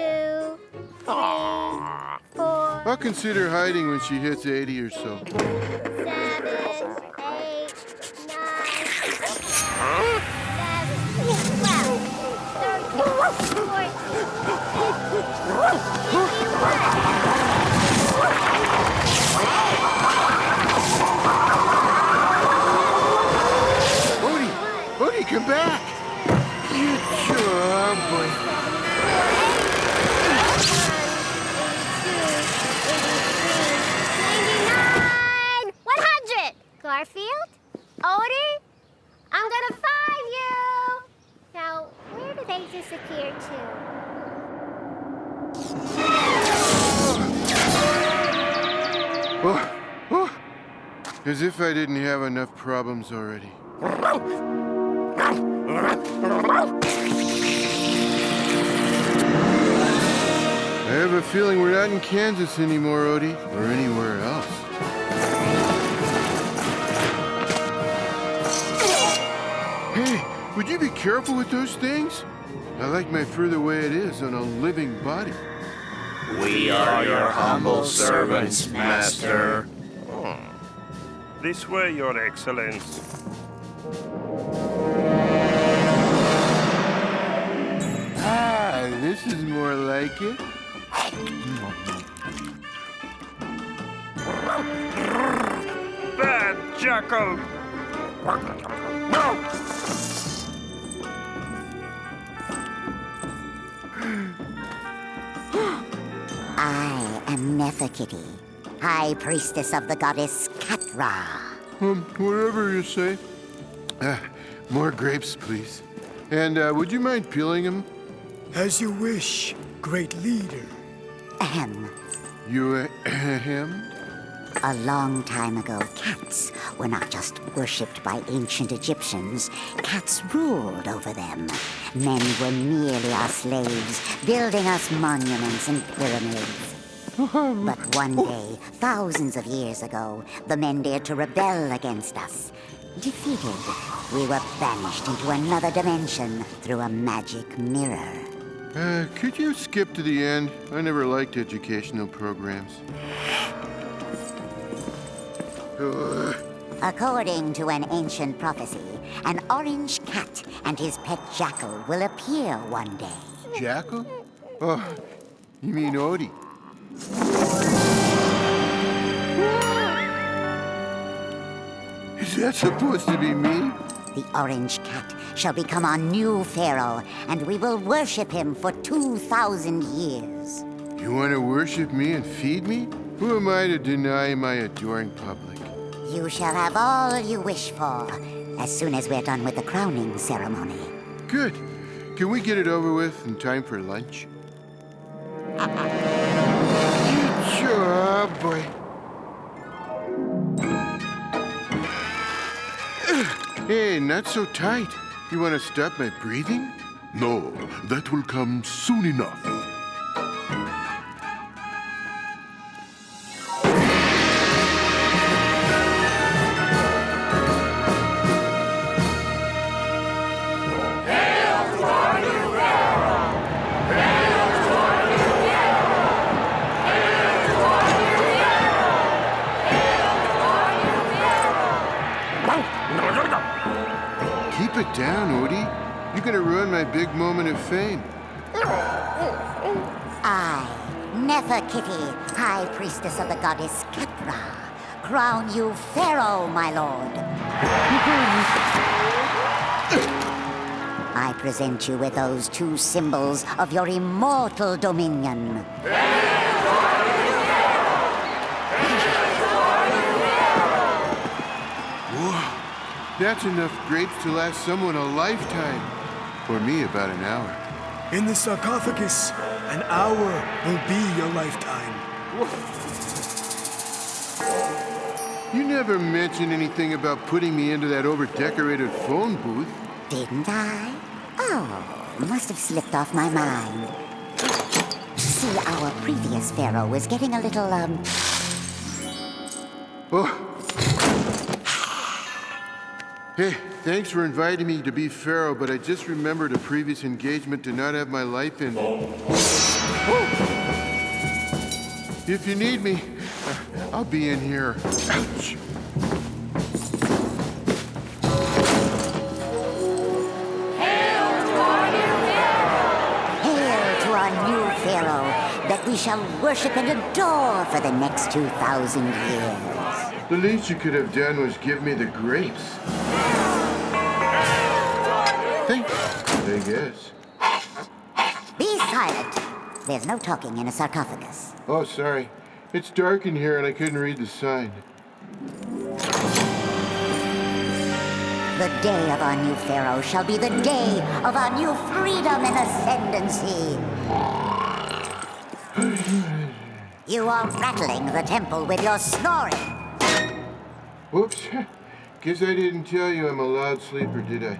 4, I'll consider hiding when she hits 80 or so. 7, 8, 9, Odie, come back! You boy. Garfield? Odie? I'm gonna find you! Now, where do they disappear to? Oh, as if I didn't have enough problems already. I have a feeling we're not in Kansas anymore, Odie, or anywhere else. Hey, would you be careful with those things? I like my fur the way it is on a living body. We are your humble servants, Master. This way, Your Excellence. Ah, this is more like it. Bad jackal! I am Kitty, High Priestess of the Goddess Catra. Whatever you say. More grapes, please. And would you mind peeling them? As you wish, great leader. Ahem. You, ahem? A long time ago, cats were not just worshipped by ancient Egyptians. Cats ruled over them. Men were merely our slaves, building us monuments and pyramids. But one day, thousands of years ago, the men dared to rebel against us. Defeated, we were banished into another dimension through a magic mirror. Could you skip to the end? I never liked educational programs. According to an ancient prophecy, an orange cat and his pet jackal will appear one day. Jackal? Oh, you mean Odie. Is that supposed to be me? The orange cat shall become our new pharaoh, and we will worship him for 2,000 years. You want to worship me and feed me? Who am I to deny my adoring public? You shall have all you wish for, as soon as we're done with the crowning ceremony. Good. Can we get it over with in time for lunch? Sure, boy. Hey, not so tight. You want to stop my breathing? No, that will come soon enough. Keep it down, Odie. You're gonna ruin my big moment of fame. I, Kitty, High Priestess of the Goddess Catra, crown you Pharaoh, my lord. I present you with those two symbols of your immortal dominion. That's enough grapes to last someone a lifetime. For me, about an hour. In the sarcophagus, an hour will be your lifetime. You never mentioned anything about putting me into that over-decorated phone booth. Didn't I? Oh, must have slipped off my mind. See, our previous pharaoh was getting a little, Oh. Hey, thanks for inviting me to be pharaoh, but I just remembered a previous engagement to not have my life ended. Oh. If you need me, I'll be in here. Ouch. Pharaoh that we shall worship and adore for the next 2,000 years. The least you could have done was give me the grapes. Thanks, I guess. Be silent. There's no talking in a sarcophagus. Oh, sorry. It's dark in here and I couldn't read the sign. The day of our new pharaoh shall be the day of our new freedom and ascendancy. You are rattling the temple with your snoring. Whoops. Guess I didn't tell you I'm a loud sleeper, did I?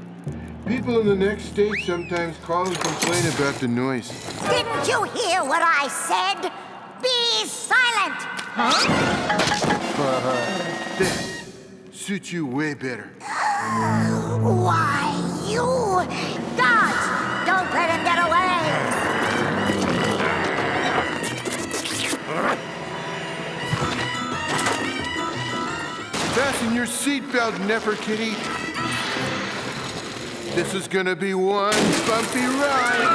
People in the next state sometimes call and complain about the noise. Didn't you hear what I said? Be silent! That suits you way better. Why, you... Guards! Don't let him get away! Fasten your seatbelt, Nefertiti. This is gonna be one bumpy ride.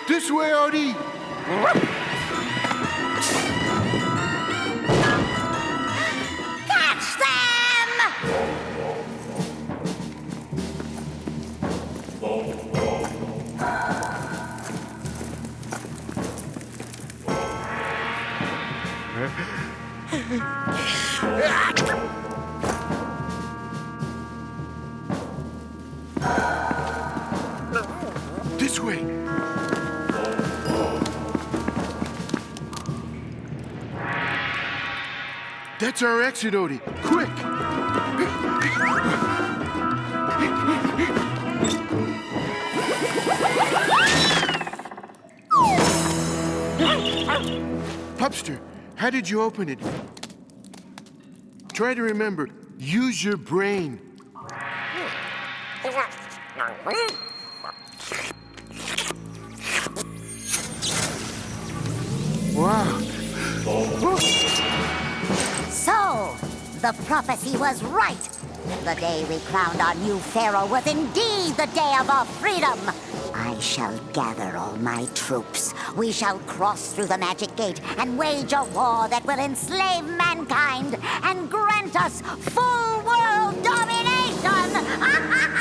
This way, Odie. Catch them! This way. That's our exit, Odie. Quick! Pupster, how did you open it? Try to remember. Use your brain. Wow. So, the prophecy was right. The day we crowned our new pharaoh was indeed the day of our freedom. I shall gather all my troops. We shall cross through the magic gate and wage a war that will enslave mankind and grant us full world domination.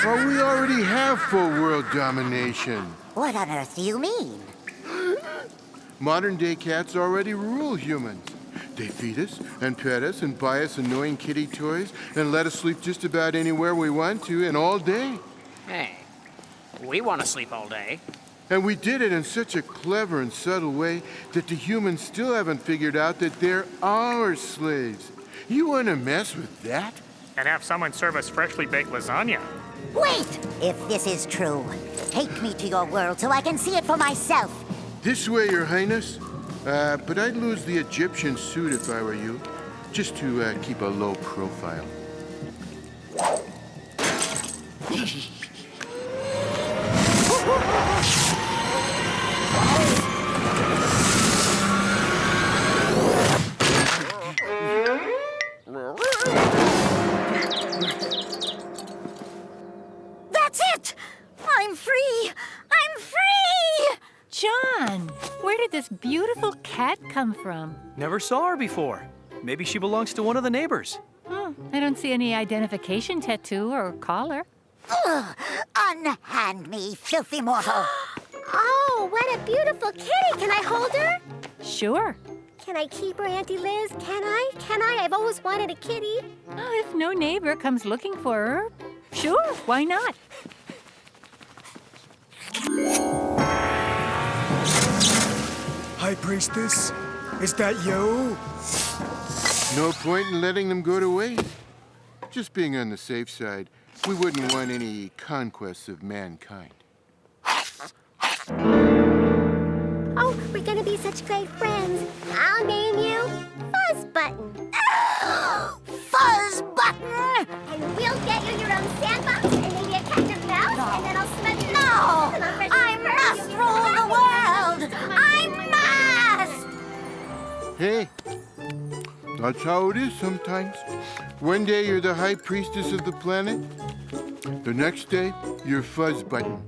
Well, we already have full world domination. What on earth do you mean? Modern-day cats already rule humans. They feed us and pet us and buy us annoying kitty toys and let us sleep just about anywhere we want to and all day. Hey, we want to sleep all day. And we did it in such a clever and subtle way that the humans still haven't figured out that they're our slaves. You want to mess with that? And have someone serve us freshly baked lasagna. Wait! If this is true, take me to your world so I can see it for myself. This way, Your Highness. But I'd lose the Egyptian suit if I were you, just to keep a low profile. That's it! I'm free! I'm free! John, where did this beautiful cat come from? Never saw her before. Maybe she belongs to one of the neighbors. I don't see any identification tattoo or collar. Ugh, unhand me, filthy mortal! Oh, what a beautiful kitty! Can I hold her? Sure. Can I keep her, Auntie Liz? Can I? Can I? I've always wanted a kitty. Oh, if no neighbor comes looking for her, sure, why not? High Priestess, is that you? No point in letting them go to waste. Just being on the safe side, we wouldn't want any conquests of mankind. Oh, we're gonna be such great friends. I'll name you Fuzzbutton. Fuzz Button! And we'll get you your own sandbox and maybe a captive mouse, and then I'll smell you. No! I must rule the world! I must! Hey, that's how it is sometimes. One day you're the high priestess of the planet. The next day, you're Fuzzbutton.